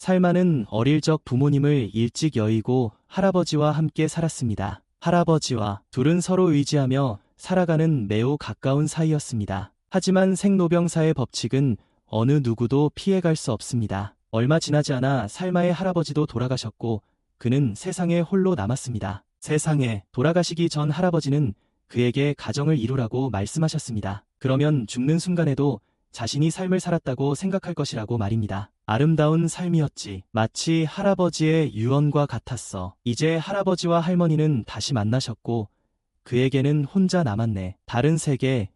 살마는 어릴 적 부모님을 일찍 여의고 할아버지와 함께 살았습니다. 할아버지와 둘은 서로 의지하며 살아가는 매우 가까운 사이였습니다. 하지만 생로병사의 법칙은 어느 누구도 피해갈 수 없습니다. 얼마 지나지 않아 살마의 할아버지도 돌아가셨고 그는 세상에 홀로 남았습니다. 세상에 돌아가시기 전 할아버지는 그에게 가정을 이루라고 말씀하셨습니다. 그러면 죽는 순간에도 자신이 삶을 살았다고 생각할 것이라고 말입니다. 아름다운 삶이었지. 마치 할아버지의 유언과 같았어. 이제 할아버지와 할머니는 다시 만나셨고 그에게는 혼자 남았네. 다른 세계,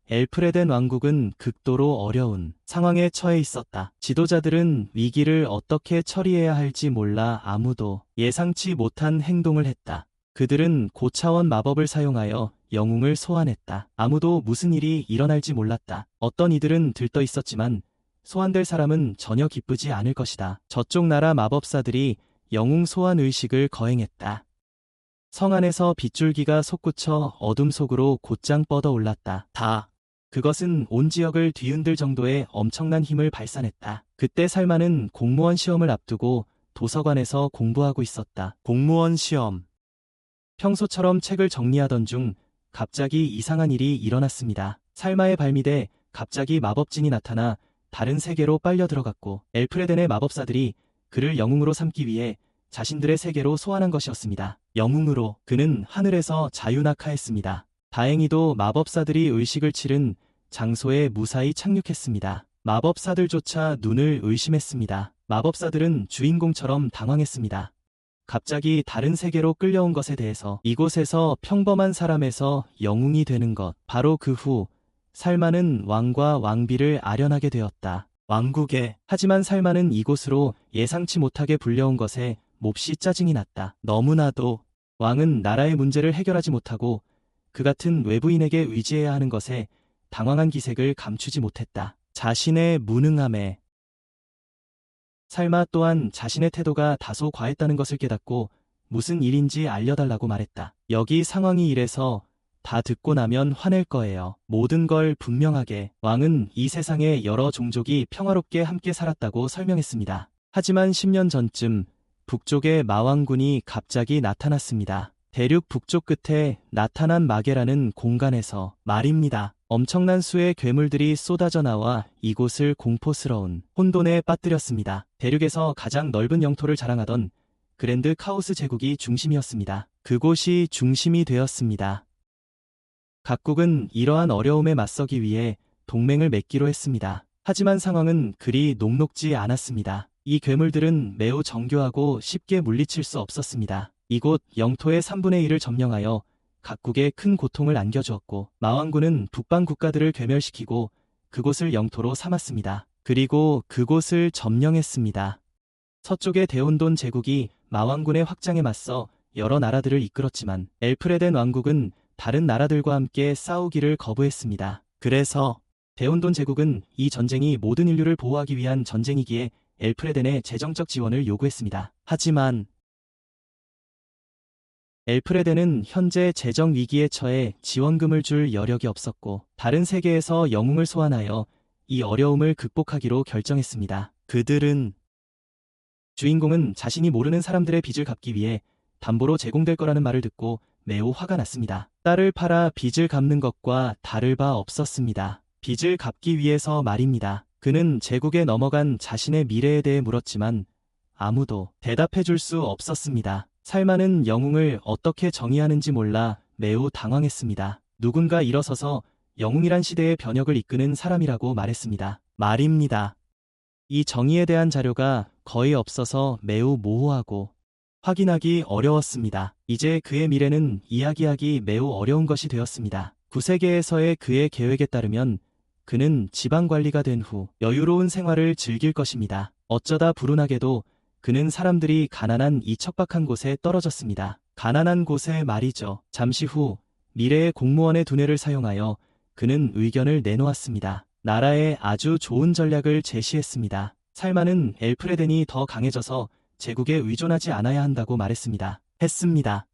엘프레덴 왕국은 극도로 어려운 상황에 처해 있었다. 지도자들은 위기를 어떻게 처리해야 할지 몰라 아무도 예상치 못한 행동을 했다. 그들은 고차원 마법을 사용하여 영웅을 소환했다. 아무도 무슨 일이 일어날지 몰랐다. 어떤 이들은 들떠 있었지만 소환될 사람은 전혀 기쁘지 않을 것이다. 저쪽 나라 마법사들이 영웅 소환 의식을 거행했다. 성 안에서 빗줄기가 솟구쳐 어둠 속으로 곧장 뻗어올랐다. 그것은 온 지역을 뒤흔들 정도의 엄청난 힘을 발산했다. 그때 살마는 공무원 시험을 앞두고 도서관에서 공부하고 있었다. 공무원 시험. 평소처럼 책을 정리하던 중 갑자기 이상한 일이 일어났습니다. 살마의 발밑에 갑자기 마법진이 나타나 다른 세계로 빨려 들어갔고 엘프레덴의 마법사들이 그를 영웅으로 삼기 위해 자신들의 세계로 소환한 것이었습니다. 영웅으로 그는 하늘에서 자유낙하했습니다. 다행히도 마법사들이 의식을 치른 장소에 무사히 착륙했습니다. 마법사들조차 눈을 의심했습니다. 마법사들은 주인공처럼 당황했습니다. 갑자기 다른 세계로 끌려온 것에 대해서 이곳에서 평범한 사람에서 영웅이 되는 것. 바로 그 후 살마는 왕과 왕비를 아련하게 되었다. 왕국에. 하지만 살마는 이곳으로 예상치 못하게 불려온 것에 몹시 짜증이 났다. 너무나도 왕은 나라의 문제를 해결하지 못하고 그 같은 외부인에게 의지해야 하는 것에 당황한 기색을 감추지 못했다. 자신의 무능함에 살마 또한 자신의 태도가 다소 과했다는 것을 깨닫고 무슨 일인지 알려달라고 말했다. 여기 상황이 이래서 다 듣고 나면 화낼 거예요. 모든 걸 분명하게. 왕은 이 세상에 여러 종족이 평화롭게 함께 살았다고 설명했습니다. 하지만 10년 전쯤 북쪽의 마왕군이 갑자기 나타났습니다. 대륙 북쪽 끝에 나타난 마게라는 공간에서 말입니다. 엄청난 수의 괴물들이 쏟아져 나와 이곳을 공포스러운 혼돈에 빠뜨렸습니다. 대륙에서 가장 넓은 영토를 자랑하던 그랜드 카오스 제국이 중심이었습니다. 그곳이 중심이 되었습니다. 각국은 이러한 어려움에 맞서기 위해 동맹을 맺기로 했습니다. 하지만 상황은 그리 녹록지 않았습니다. 이 괴물들은 매우 정교하고 쉽게 물리칠 수 없었습니다. 이곳 영토의 3분의 1을 점령하여 각국에 큰 고통을 안겨주었고 마왕군은 북방 국가들을 괴멸시키고 그곳을 영토로 삼았습니다. 그리고 그곳을 점령했습니다. 서쪽의 대혼돈 제국이 마왕군의 확장에 맞서 여러 나라들을 이끌었지만 엘프레덴 왕국은 다른 나라들과 함께 싸우기를 거부했습니다. 그래서 대혼돈 제국은 이 전쟁이 모든 인류를 보호하기 위한 전쟁이기에 엘프레덴의 재정적 지원을 요구했습니다. 하지만 엘프레덴은 현재 재정 위기에 처해 지원금을 줄 여력이 없었고 다른 세계에서 영웅을 소환하여 이 어려움을 극복하기로 결정했습니다. 주인공은 자신이 모르는 사람들의 빚을 갚기 위해 담보로 제공될 거라는 말을 듣고 매우 화가 났습니다. 딸을 팔아 빚을 갚는 것과 다를 바 없었습니다. 빚을 갚기 위해서 말입니다. 그는 제국에 넘어간 자신의 미래에 대해 물었지만 아무도 대답해 줄 수 없었습니다. 살마는 영웅을 어떻게 정의하는지 몰라 매우 당황했습니다. 누군가 일어서서 영웅이란 시대의 변혁을 이끄는 사람이라고 말했습니다. 말입니다. 이 정의에 대한 자료가 거의 없어서 매우 모호하고 확인하기 어려웠습니다. 이제 그의 미래는 이야기하기 매우 어려운 것이 되었습니다. 구세계에서의 그의 계획에 따르면 그는 지방관리가 된 후 여유로운 생활을 즐길 것입니다. 어쩌다 불운하게도 그는 사람들이 가난한 이 척박한 곳에 떨어졌습니다. 가난한 곳에 말이죠. 잠시 후 미래의 공무원의 두뇌를 사용하여 그는 의견을 내놓았습니다. 나라에 아주 좋은 전략을 제시했습니다. 살마는 엘프레덴이 더 강해져서 제국에 의존하지 않아야 한다고 말했습니다.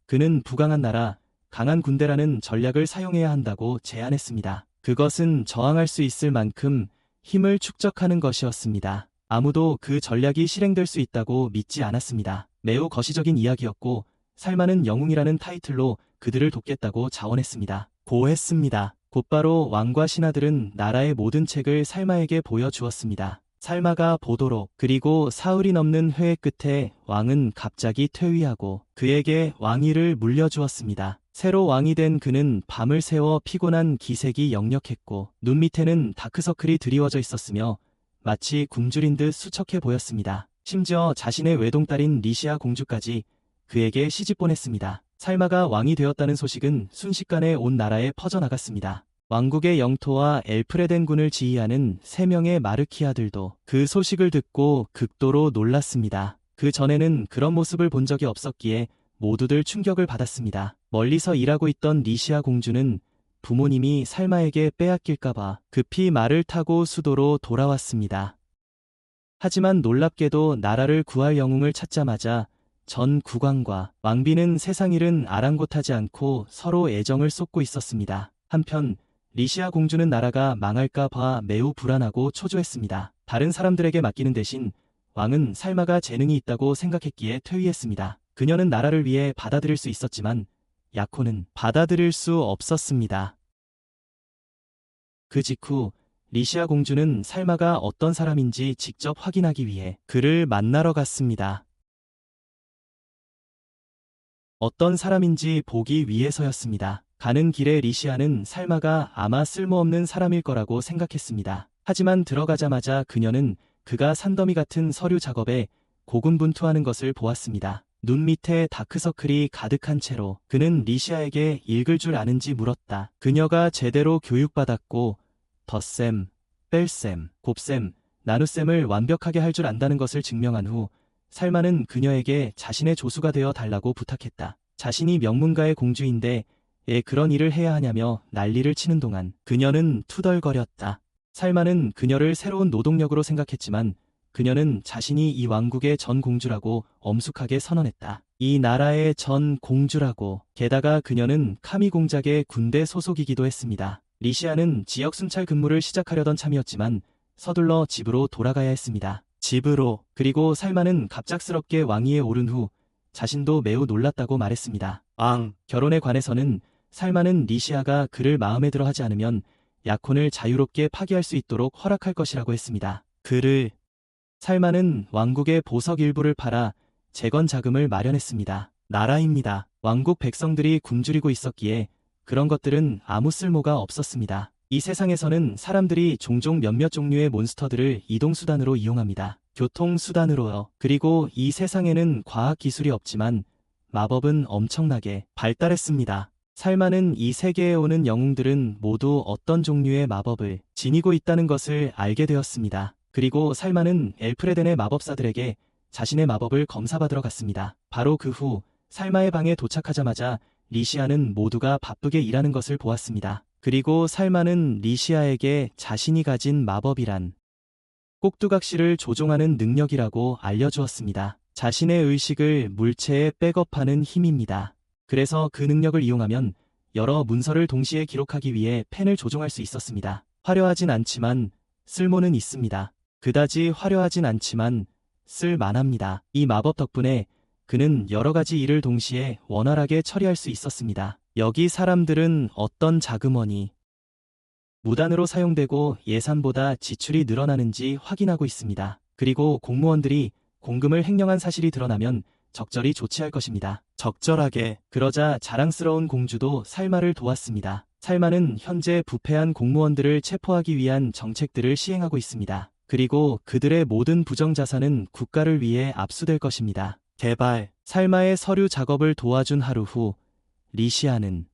그는 부강한 나라, 강한 군대라는 전략을 사용해야 한다고 제안했습니다. 그것은 저항할 수 있을 만큼 힘을 축적하는 것이었습니다. 아무도 그 전략이 실행될 수 있다고 믿지 않았습니다. 매우 거시적인 이야기였고 살마는 영웅이라는 타이틀로 그들을 돕겠다고 자원했습니다. 고했습니다. 곧바로 왕과 신하들은 나라의 모든 책을 살마에게 보여주었습니다. 살마가 보도록 그리고 사흘이 넘는 회의 끝에 왕은 갑자기 퇴위하고 그에게 왕위를 물려주었습니다. 새로 왕이 된 그는 밤을 새워 피곤한 기색이 역력했고 눈 밑에는 다크서클이 드리워져 있었으며 마치 굶주린 듯 수척해 보였습니다. 심지어 자신의 외동딸인 리시아 공주까지 그에게 시집 보냈습니다. 살마가 왕이 되었다는 소식은 순식간에 온 나라에 퍼져나갔습니다. 왕국의 영토와 엘프레덴군을 지휘하는 3명의 마르키아들도 그 소식을 듣고 극도로 놀랐습니다. 그 전에는 그런 모습을 본 적이 없었기에 모두들 충격을 받았습니다. 멀리서 일하고 있던 리시아 공주는 부모님이 살마에게 빼앗길까봐 급히 말을 타고 수도로 돌아왔습니다. 하지만 놀랍게도 나라를 구할 영웅을 찾자마자 전 국왕과 왕비는 세상 일은 아랑곳하지 않고 서로 애정을 쏟고 있었습니다. 한편 리시아 공주는 나라가 망할까 봐 매우 불안하고 초조했습니다. 다른 사람들에게 맡기는 대신 왕은 살마가 재능이 있다고 생각했기에 퇴위했습니다. 그녀는 나라를 위해 받아들일 수 있었지만 야코는 받아들일 수 없었습니다. 그 직후 리시아 공주는 살마가 어떤 사람인지 직접 확인하기 위해 그를 만나러 갔습니다. 어떤 사람인지 보기 위해서였습니다. 가는 길에 리시아는 살마가 아마 쓸모없는 사람일 거라고 생각했습니다. 하지만 들어가자마자 그녀는 그가 산더미 같은 서류 작업에 고군분투하는 것을 보았습니다. 눈 밑에 다크서클이 가득한 채로 그는 리시아에게 읽을 줄 아는지 물었다. 그녀가 제대로 교육받았고 덧셈, 뺄셈, 곱셈, 나눗셈을 완벽하게 할 줄 안다는 것을 증명한 후 살마는 그녀에게 자신의 조수가 되어 달라고 부탁했다. 자신이 명문가의 공주인데 그런 일을 해야 하냐며 난리를 치는 동안 그녀는 투덜거렸다. 살마는 그녀를 새로운 노동력으로 생각했지만 그녀는 자신이 이 왕국의 전 공주라고 엄숙하게 선언했다. 이 나라의 전 공주라고. 게다가 그녀는 카미 공작의 군대 소속이기도 했습니다. 리시아는 지역 순찰 근무를 시작하려던 참이었지만 서둘러 집으로 돌아가야 했습니다. 집으로. 그리고 살마는 갑작스럽게 왕위에 오른 후 자신도 매우 놀랐다고 말했습니다. 왕. 결혼에 관해서는 살마는 리시아가 그를 마음에 들어 하지 않으면 야콘을 자유롭게 파기할 수 있도록 허락할 것이라고 했습니다. 살마는 왕국의 보석 일부를 팔아 재건 자금을 마련했습니다. 나라입니다. 왕국 백성들이 굶주리고 있었기에 그런 것들은 아무 쓸모가 없었습니다. 이 세상에서는 사람들이 종종 몇몇 종류의 몬스터들을 이동수단으로 이용합니다. 교통수단으로요. 그리고 이 세상에는 과학기술이 없지만 마법은 엄청나게 발달했습니다. 살마는 이 세계에 오는 영웅들은 모두 어떤 종류의 마법을 지니고 있다는 것을 알게 되었습니다. 그리고 살마는 엘프레덴의 마법사들에게 자신의 마법을 검사받으러 갔습니다. 바로 그 후 살마의 방에 도착하자마자 리시아는 모두가 바쁘게 일하는 것을 보았습니다. 그리고 살마는 리시아에게 자신이 가진 마법이란 꼭두각시를 조종하는 능력이라고 알려주었습니다. 자신의 의식을 물체에 백업하는 힘입니다. 그래서 그 능력을 이용하면 여러 문서를 동시에 기록하기 위해 펜을 조종할 수 있었습니다. 화려하진 않지만 쓸모는 있습니다. 그다지 화려하진 않지만 쓸만합니다. 이 마법 덕분에 그는 여러 가지 일을 동시에 원활하게 처리할 수 있었습니다. 여기 사람들은 어떤 자금원이 무단으로 사용되고 예산보다 지출이 늘어나는지 확인하고 있습니다. 그리고 공무원들이 공금을 횡령한 사실이 드러나면 적절히 조치할 것입니다. 적절하게. 그러자 자랑스러운 공주도 살마를 도왔습니다. 살마는 현재 부패한 공무원들을 체포하기 위한 정책들을 시행하고 있습니다. 그리고 그들의 모든 부정자산은 국가를 위해 압수될 것입니다. 개발. 살마의 서류 작업을 도와준 하루 후 리시아는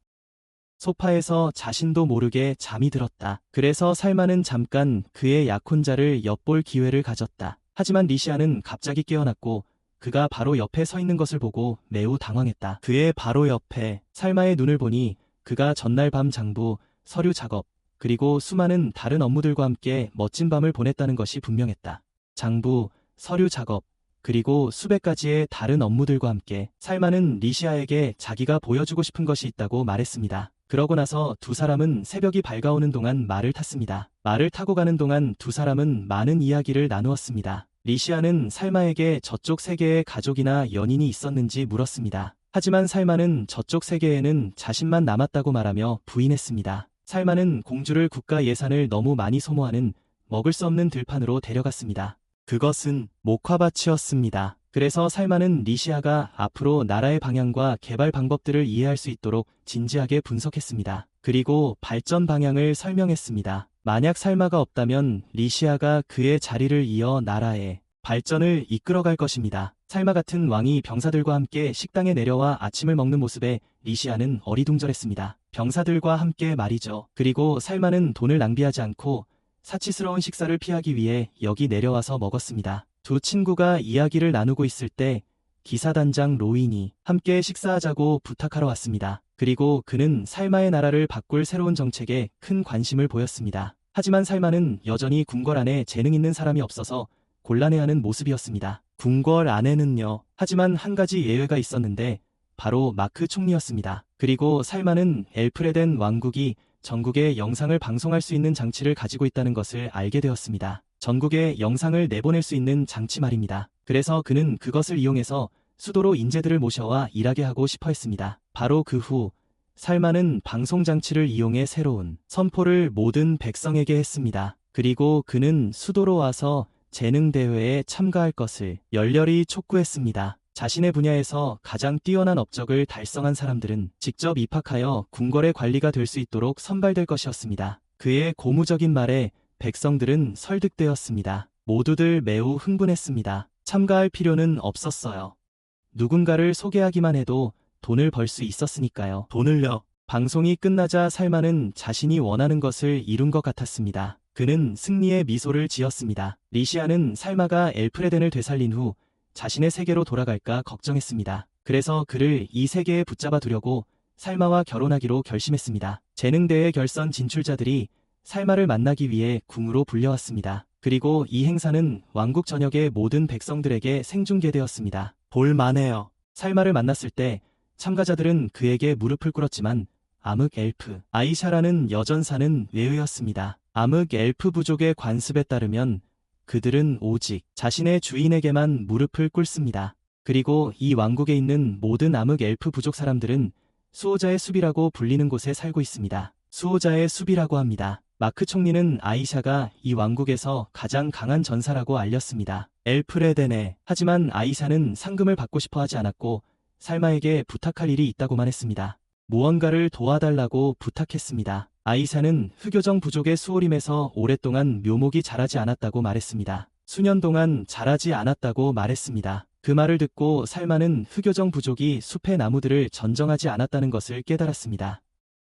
소파에서 자신도 모르게 잠이 들었다. 그래서 살마는 잠깐 그의 약혼자를 엿볼 기회를 가졌다. 하지만 리시아는 갑자기 깨어났고 그가 바로 옆에 서 있는 것을 보고 매우 당황했다. 그의 바로 옆에 살마의 눈을 보니 그가 전날 밤 장부, 서류 작업, 그리고 수많은 다른 업무들과 함께 멋진 밤을 보냈다는 것이 분명했다. 장부, 서류 작업, 그리고 수백 가지의 다른 업무들과 함께 살마는 리시아에게 자기가 보여주고 싶은 것이 있다고 말했습니다. 그러고 나서 두 사람은 새벽이 밝아오는 동안 말을 탔습니다. 말을 타고 가는 동안 두 사람은 많은 이야기를 나누었습니다. 리시아는 살마에게 저쪽 세계에 가족이나 연인이 있었는지 물었습니다. 하지만 살마는 저쪽 세계에는 자신만 남았다고 말하며 부인했습니다. 살마는 공주를 국가 예산을 너무 많이 소모하는 먹을 수 없는 들판으로 데려갔습니다. 그것은 목화밭이었습니다. 그래서 살마는 리시아가 앞으로 나라의 방향과 개발 방법들을 이해할 수 있도록 진지하게 분석했습니다. 그리고 발전 방향을 설명했습니다. 만약 살마가 없다면 리시아가 그의 자리를 이어 나라의 발전을 이끌어갈 것입니다. 살마 같은 왕이 병사들과 함께 식당에 내려와 아침을 먹는 모습에 리시아는 어리둥절했습니다. 병사들과 함께 말이죠. 그리고 살마는 돈을 낭비하지 않고 사치스러운 식사를 피하기 위해 여기 내려와서 먹었습니다. 두 친구가 이야기를 나누고 있을 때 기사단장 로인이 함께 식사하자고 부탁하러 왔습니다. 그리고 그는 살마의 나라를 바꿀 새로운 정책에 큰 관심을 보였습니다. 하지만 살마는 여전히 궁궐 안에 재능 있는 사람이 없어서 곤란해하는 모습이었습니다. 궁궐 안에는요. 하지만 한 가지 예외가 있었는데 바로 마크 총리였습니다. 그리고 살마는 엘프레덴 왕국이 전국에 영상을 방송할 수 있는 장치를 가지고 있다는 것을 알게 되었습니다. 전국에 영상을 내보낼 수 있는 장치 말입니다. 그래서 그는 그것을 이용해서 수도로 인재들을 모셔와 일하게 하고 싶어 했습니다. 바로 그 후 살마는 방송장치를 이용해 새로운 선포를 모든 백성에게 했습니다. 그리고 그는 수도로 와서 재능대회에 참가할 것을 열렬히 촉구했습니다. 자신의 분야에서 가장 뛰어난 업적을 달성한 사람들은 직접 입학하여 궁궐의 관리가 될 수 있도록 선발될 것이었습니다. 그의 고무적인 말에 백성들은 설득되었습니다. 모두들 매우 흥분했습니다. 참가할 필요는 없었어요. 누군가를 소개하기만 해도 돈을 벌 수 있었으니까요. 돈을요. 방송이 끝나자 살마는 자신이 원하는 것을 이룬 것 같았습니다. 그는 승리의 미소를 지었습니다. 리시아는 살마가 엘프레덴을 되살린 후 자신의 세계로 돌아갈까 걱정했습니다. 그래서 그를 이 세계에 붙잡아 두려고 살마와 결혼하기로 결심했습니다. 재능대회 결선 진출자들이 살마를 만나기 위해 궁으로 불려왔습니다. 그리고 이 행사는 왕국 전역의 모든 백성들에게 생중계되었습니다. 볼만해요. 살마를 만났을 때 참가자들은 그에게 무릎을 꿇었지만 암흑 엘프 아이샤라는 여전사는 외유였습니다. 암흑 엘프 부족의 관습에 따르면 그들은 오직 자신의 주인에게만 무릎을 꿇습니다. 그리고 이 왕국에 있는 모든 암흑 엘프 부족 사람들은 수호자의 숲이라고 불리는 곳에 살고 있습니다. 수호자의 숲이라고 합니다. 마크 총리는 아이샤가 이 왕국에서 가장 강한 전사라고 알렸습니다. 엘프레덴에. 하지만 아이샤는 상금을 받고 싶어 하지 않았고 살마에게 부탁할 일이 있다고만 했습니다. 무언가를 도와달라고 부탁했습니다. 아이샤는 흑요정 부족의 수호림에서 오랫동안 묘목이 자라지 않았다고 말했습니다. 수년 동안 자라지 않았다고 말했습니다. 그 말을 듣고 살마는 흑요정 부족이 숲의 나무들을 전정하지 않았다는 것을 깨달았습니다.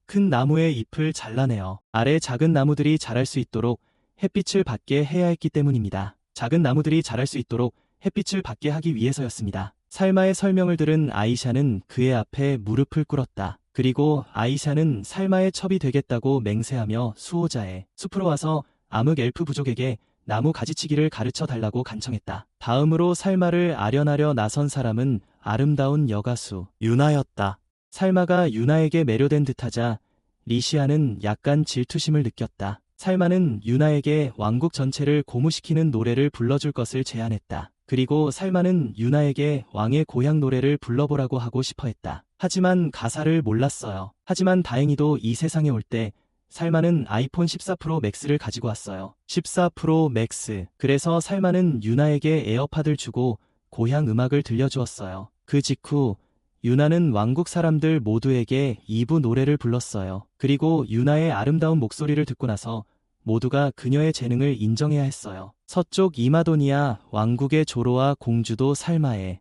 큰 나무의 잎을 잘라내어 아래 작은 나무들이 자랄 수 있도록 햇빛을 받게 해야 했기 때문입니다. 작은 나무들이 자랄 수 있도록 햇빛을 받게 하기 위해서였습니다. 살마의 설명을 들은 아이샤는 그의 앞에 무릎을 꿇었다. 그리고 아이샤는 살마의 첩이 되겠다고 맹세하며 수호자의 숲으로 와서 암흑 엘프 부족에게 나무 가지치기를 가르쳐 달라고 간청했다. 다음으로 살마를 아련하려 나선 사람은 아름다운 여가수 유나였다. 살마가 유나에게 매료된 듯하자 리시아는 약간 질투심을 느꼈다. 살마는 유나에게 왕국 전체를 고무시키는 노래를 불러줄 것을 제안했다. 그리고 살마는 유나에게 왕의 고향 노래를 불러보라고 하고 싶어 했다. 하지만 가사를 몰랐어요. 하지만 다행히도 이 세상에 올 때 살마는 아이폰 14 프로 맥스를 가지고 왔어요. 14 프로 맥스. 그래서 살마는 유나에게 에어팟을 주고 고향 음악을 들려주었어요. 그 직후 유나는 왕국 사람들 모두에게 2부 노래를 불렀어요. 그리고 유나의 아름다운 목소리를 듣고 나서 모두가 그녀의 재능을 인정해야 했어요. 서쪽 이마도니아 왕국의 조로와 공주도 살마의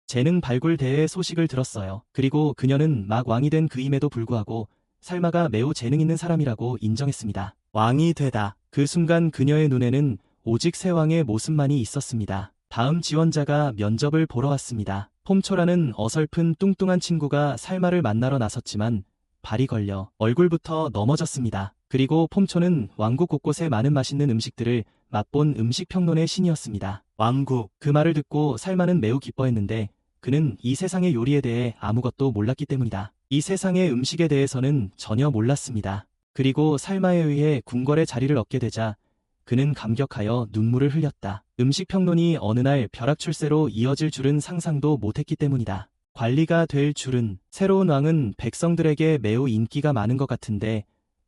재능 발굴 대회 소식을 들었어요. 그리고 그녀는 막 왕이 된 그임에도 불구하고 살마가 매우 재능 있는 사람이라고 인정했습니다. 왕이 되다. 그 순간 그녀의 눈에는 오직 새 왕의 모습만이 있었습니다. 다음 지원자가 면접을 보러 왔습니다. 폼초라는 어설픈 뚱뚱한 친구가 살마를 만나러 나섰지만 발이 걸려 얼굴부터 넘어졌습니다. 그리고 폼초는 왕국 곳곳에 많은 맛있는 음식들을 맛본 음식평론의 신이었습니다. 왕국. 그 말을 듣고 살마는 매우 기뻐했는데 그는 이 세상의 요리에 대해 아무것도 몰랐기 때문이다. 이 세상의 음식에 대해서는 전혀 몰랐습니다. 그리고 살마에 의해 궁궐의 자리를 얻게 되자 그는 감격하여 눈물을 흘렸다. 음식평론이 어느 날 벼락출세로 이어질 줄은 상상도 못했기 때문이다. 관리가 될 줄은. 새로운 왕은 백성들에게 매우 인기가 많은 것 같은데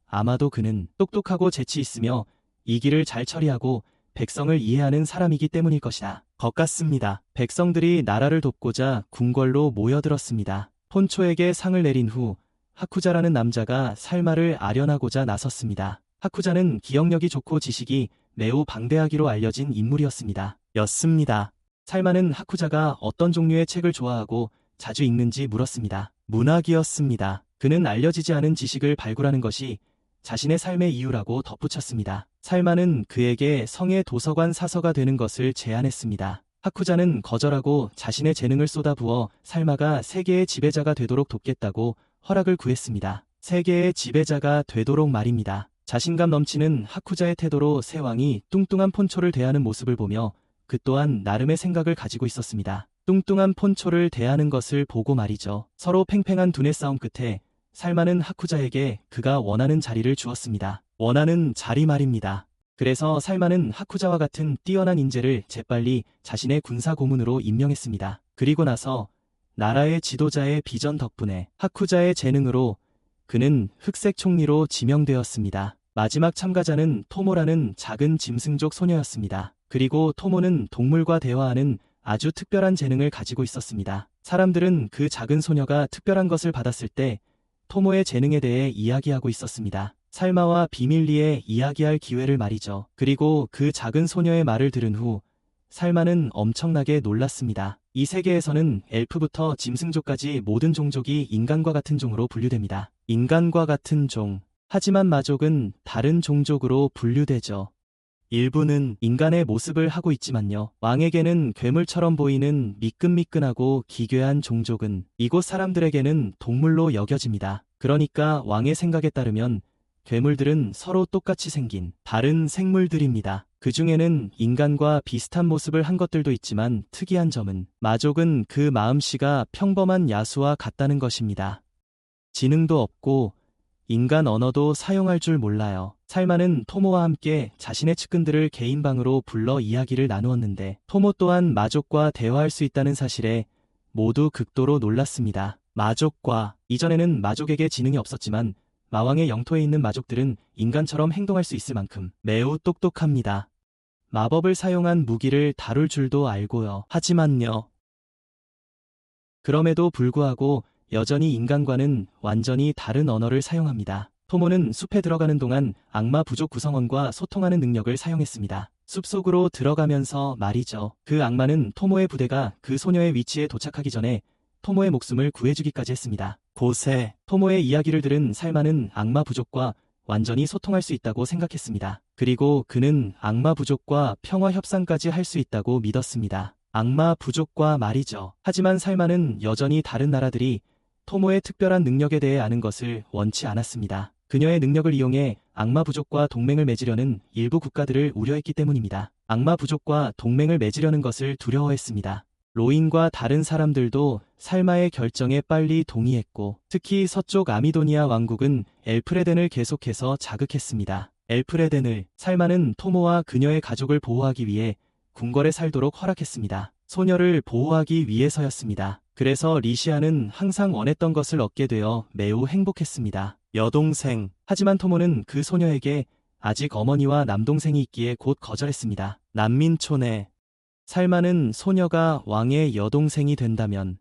아마도 그는 똑똑하고 재치 있으며 이 길을 잘 처리하고 백성을 이해하는 사람이기 때문일 것이다. 것 같습니다. 백성들이 나라를 돕고자 궁궐로 모여들었습니다. 폰초에게 상을 내린 후 하쿠자라는 남자가 살마를 아련하고자 나섰습니다. 하쿠자는 기억력이 좋고 지식이 매우 방대하기로 알려진 인물이었습니다. 살마는 하쿠자가 어떤 종류의 책을 좋아하고 자주 읽는지 물었습니다. 문학이었습니다. 그는 알려지지 않은 지식을 발굴하는 것이 자신의 삶의 이유라고 덧붙였습니다. 살마는 그에게 성의 도서관 사서가 되는 것을 제안했습니다. 하쿠자는 거절하고 자신의 재능을 쏟아부어 살마가 세계의 지배자가 되도록 돕겠다고 허락을 구했습니다. 세계의 지배자가 되도록 말입니다. 자신감 넘치는 하쿠자의 태도로 새 왕이 뚱뚱한 폰초를 대하는 모습을 보며 그 또한 나름의 생각을 가지고 있었습니다. 뚱뚱한 폰초를 대하는 것을 보고 말이죠. 서로 팽팽한 두뇌 싸움 끝에 살마는 하쿠자에게 그가 원하는 자리를 주었습니다. 원하는 자리 말입니다. 그래서 살마는 하쿠자와 같은 뛰어난 인재를 재빨리 자신의 군사 고문으로 임명했습니다. 그리고 나서 나라의 지도자의 비전 덕분에 하쿠자의 재능으로 그는 흑색 총리로 지명되었습니다. 마지막 참가자는 토모라는 작은 짐승족 소녀였습니다. 그리고 토모는 동물과 대화하는 아주 특별한 재능을 가지고 있었습니다. 사람들은 그 작은 소녀가 특별한 것을 받았을 때 토모의 재능에 대해 이야기하고 있었습니다. 살마와 비밀리에 이야기할 기회를 말이죠. 그리고 그 작은 소녀의 말을 들은 후 살마는 엄청나게 놀랐습니다. 이 세계에서는 엘프부터 짐승족까지 모든 종족이 인간과 같은 종으로 분류됩니다. 인간과 같은 종. 하지만 마족은 다른 종족으로 분류되죠. 일부는 인간의 모습을 하고 있지만요. 왕에게는 괴물처럼 보이는 미끈미끈하고 기괴한 종족은 이곳 사람들에게는 동물로 여겨집니다. 그러니까 왕의 생각에 따르면 괴물들은 서로 똑같이 생긴 다른 생물들입니다. 그 중에는 인간과 비슷한 모습을 한 것들도 있지만 특이한 점은 마족은 그 마음씨가 평범한 야수와 같다는 것입니다. 지능도 없고 인간 언어도 사용할 줄 몰라요. 살마는 토모와 함께 자신의 측근들을 개인 방으로 불러 이야기를 나누었는데 토모 또한 마족과 대화할 수 있다는 사실에 모두 극도로 놀랐습니다. 마족과 이전에는 마족에게 지능이 없었지만 마왕의 영토에 있는 마족들은 인간처럼 행동할 수 있을 만큼 매우 똑똑합니다. 마법을 사용한 무기를 다룰 줄도 알고요. 하지만요. 그럼에도 불구하고 여전히 인간과는 완전히 다른 언어를 사용합니다. 토모는 숲에 들어가는 동안 악마 부족 구성원과 소통하는 능력을 사용했습니다. 숲속으로 들어가면서 말이죠. 그 악마는 토모의 부대가 그 소녀의 위치에 도착하기 전에 토모의 목숨을 구해주기까지 했습니다. 곳에 토모의 이야기를 들은 살마는 악마 부족과 완전히 소통할 수 있다고 생각했습니다. 그리고 그는 악마 부족과 평화 협상까지 할 수 있다고 믿었습니다. 악마 부족과 말이죠. 하지만 살마는 여전히 다른 나라들이 토모의 특별한 능력에 대해 아는 것을 원치 않았습니다. 그녀의 능력을 이용해 악마 부족과 동맹을 맺으려는 일부 국가들을 우려했기 때문입니다. 악마 부족과 동맹을 맺으려는 것을 두려워했습니다. 로인과 다른 사람들도 살마의 결정에 빨리 동의했고 특히 서쪽 아미도니아 왕국은 엘프레덴을 계속해서 자극했습니다. 엘프레덴을 살마는 토모와 그녀의 가족을 보호하기 위해 궁궐에 살도록 허락했습니다. 소녀를 보호하기 위해서였습니다. 그래서 리시아는 항상 원했던 것을 얻게 되어 매우 행복했습니다. 여동생. 하지만 토모는 그 소녀에게 아직 어머니와 남동생이 있기에 곧 거절했습니다. 난민촌에 살마는 소녀가 왕의 여동생이 된다면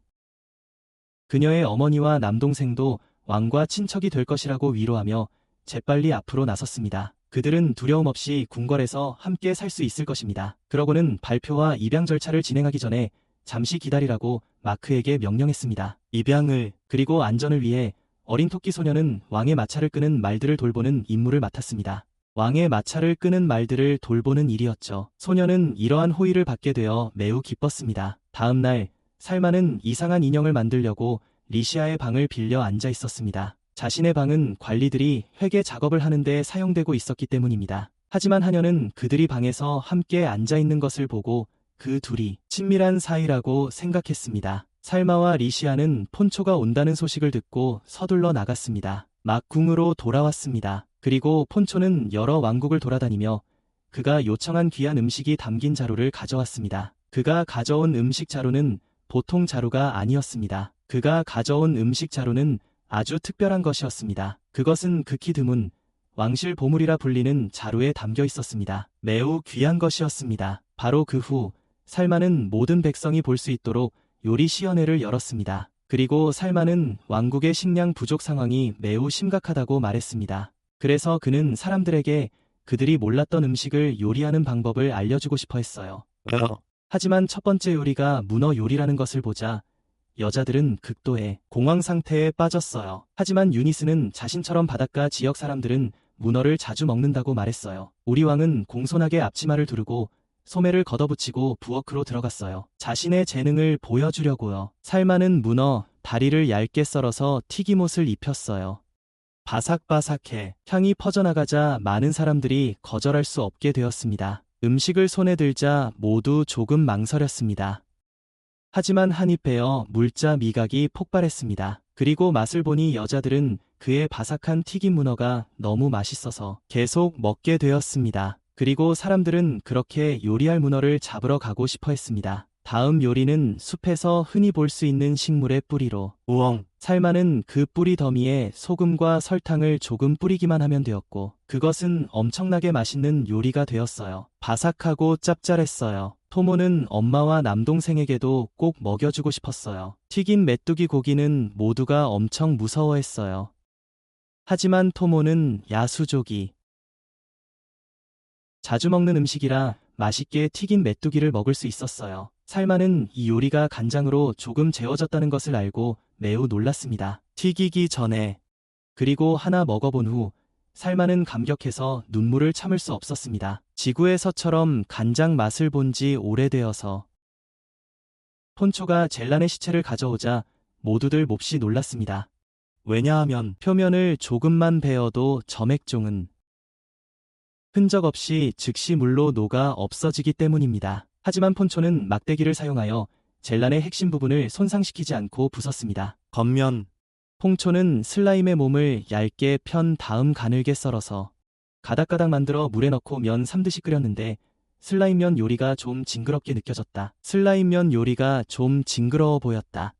그녀의 어머니와 남동생도 왕과 친척이 될 것이라고 위로하며 재빨리 앞으로 나섰습니다. 그들은 두려움 없이 궁궐에서 함께 살 수 있을 것입니다. 그러고는 발표와 입양 절차를 진행하기 전에 잠시 기다리라고 마크에게 명령했습니다. 입양을 그리고 안전을 위해 어린 토끼 소녀는 왕의 마차를 끄는 말들을 돌보는 임무를 맡았습니다. 왕의 마차를 끄는 말들을 돌보는 일이었죠. 소녀는 이러한 호의를 받게 되어 매우 기뻤습니다. 다음 날 살마는 이상한 인형을 만들려고 리시아의 방을 빌려 앉아 있었습니다. 자신의 방은 관리들이 회계 작업을 하는데 사용되고 있었기 때문입니다. 하지만 하녀는 그들이 방에서 함께 앉아 있는 것을 보고 그 둘이 친밀한 사이라고 생각했습니다. 살마와 리시아는 폰초가 온다는 소식을 듣고 서둘러 나갔습니다. 막 궁으로 돌아왔습니다. 그리고 폰초는 여러 왕국을 돌아다니며 그가 요청한 귀한 음식이 담긴 자루를 가져왔습니다. 그가 가져온 음식 자루는 보통 자루가 아니었습니다. 그가 가져온 음식 자루는 아주 특별한 것이었습니다. 그것은 극히 드문 왕실 보물이라 불리는 자루에 담겨 있었습니다. 매우 귀한 것이었습니다. 바로 그 후 살마는 모든 백성이 볼 수 있도록 요리 시연회를 열었습니다. 그리고 살마는 왕국의 식량 부족 상황이 매우 심각하다고 말했습니다. 그래서 그는 사람들에게 그들이 몰랐던 음식을 요리하는 방법을 알려주고 싶어 했어요. 하지만 첫 번째 요리가 문어 요리라는 것을 보자 여자들은 극도의 공황 상태에 빠졌어요. 하지만 유니스는 자신처럼 바닷가 지역 사람들은 문어를 자주 먹는다고 말했어요. 우리 왕은 공손하게 앞치마를 두르고 소매를 걷어붙이고 부엌으로 들어갔어요. 자신의 재능을 보여주려고요. 살마는 문어 다리를 얇게 썰어서 튀김옷을 입혔어요. 바삭바삭해 향이 퍼져나가자 많은 사람들이 거절할 수 없게 되었습니다. 음식을 손에 들자 모두 조금 망설였습니다. 하지만 한 입 베어 물자 미각이 폭발했습니다. 그리고 맛을 보니 여자들은 그의 바삭한 튀김 문어가 너무 맛있어서 계속 먹게 되었습니다. 그리고 사람들은 그렇게 요리할 문어를 잡으러 가고 싶어 했습니다. 다음 요리는 숲에서 흔히 볼 수 있는 식물의 뿌리로 우엉. 살마는 그 뿌리 더미에 소금과 설탕을 조금 뿌리기만 하면 되었고 그것은 엄청나게 맛있는 요리가 되었어요. 바삭하고 짭짤했어요. 토모는 엄마와 남동생에게도 꼭 먹여주고 싶었어요. 튀긴 메뚜기 고기는 모두가 엄청 무서워했어요. 하지만 토모는 야수족이 자주 먹는 음식이라 맛있게 튀긴 메뚜기를 먹을 수 있었어요. 살마는 이 요리가 간장으로 조금 재워졌다는 것을 알고 매우 놀랐습니다. 튀기기 전에 그리고 하나 먹어본 후 살마는 감격해서 눈물을 참을 수 없었습니다. 지구에서처럼 간장 맛을 본 지 오래되어서 폰초가 젤란의 시체를 가져오자 모두들 몹시 놀랐습니다. 왜냐하면 표면을 조금만 베어도 점액종은 흔적 없이 즉시 물로 녹아 없어지기 때문입니다. 하지만 폰초는 막대기를 사용하여 젤란의 핵심 부분을 손상시키지 않고 부쉈습니다. 겉면 퐁초는 슬라임의 몸을 얇게 편 다음 가늘게 썰어서 가닥가닥 만들어 물에 넣고 면 삶듯이 끓였는데 슬라임면 요리가 좀 징그럽게 느껴졌다. 슬라임면 요리가 좀 징그러워 보였다.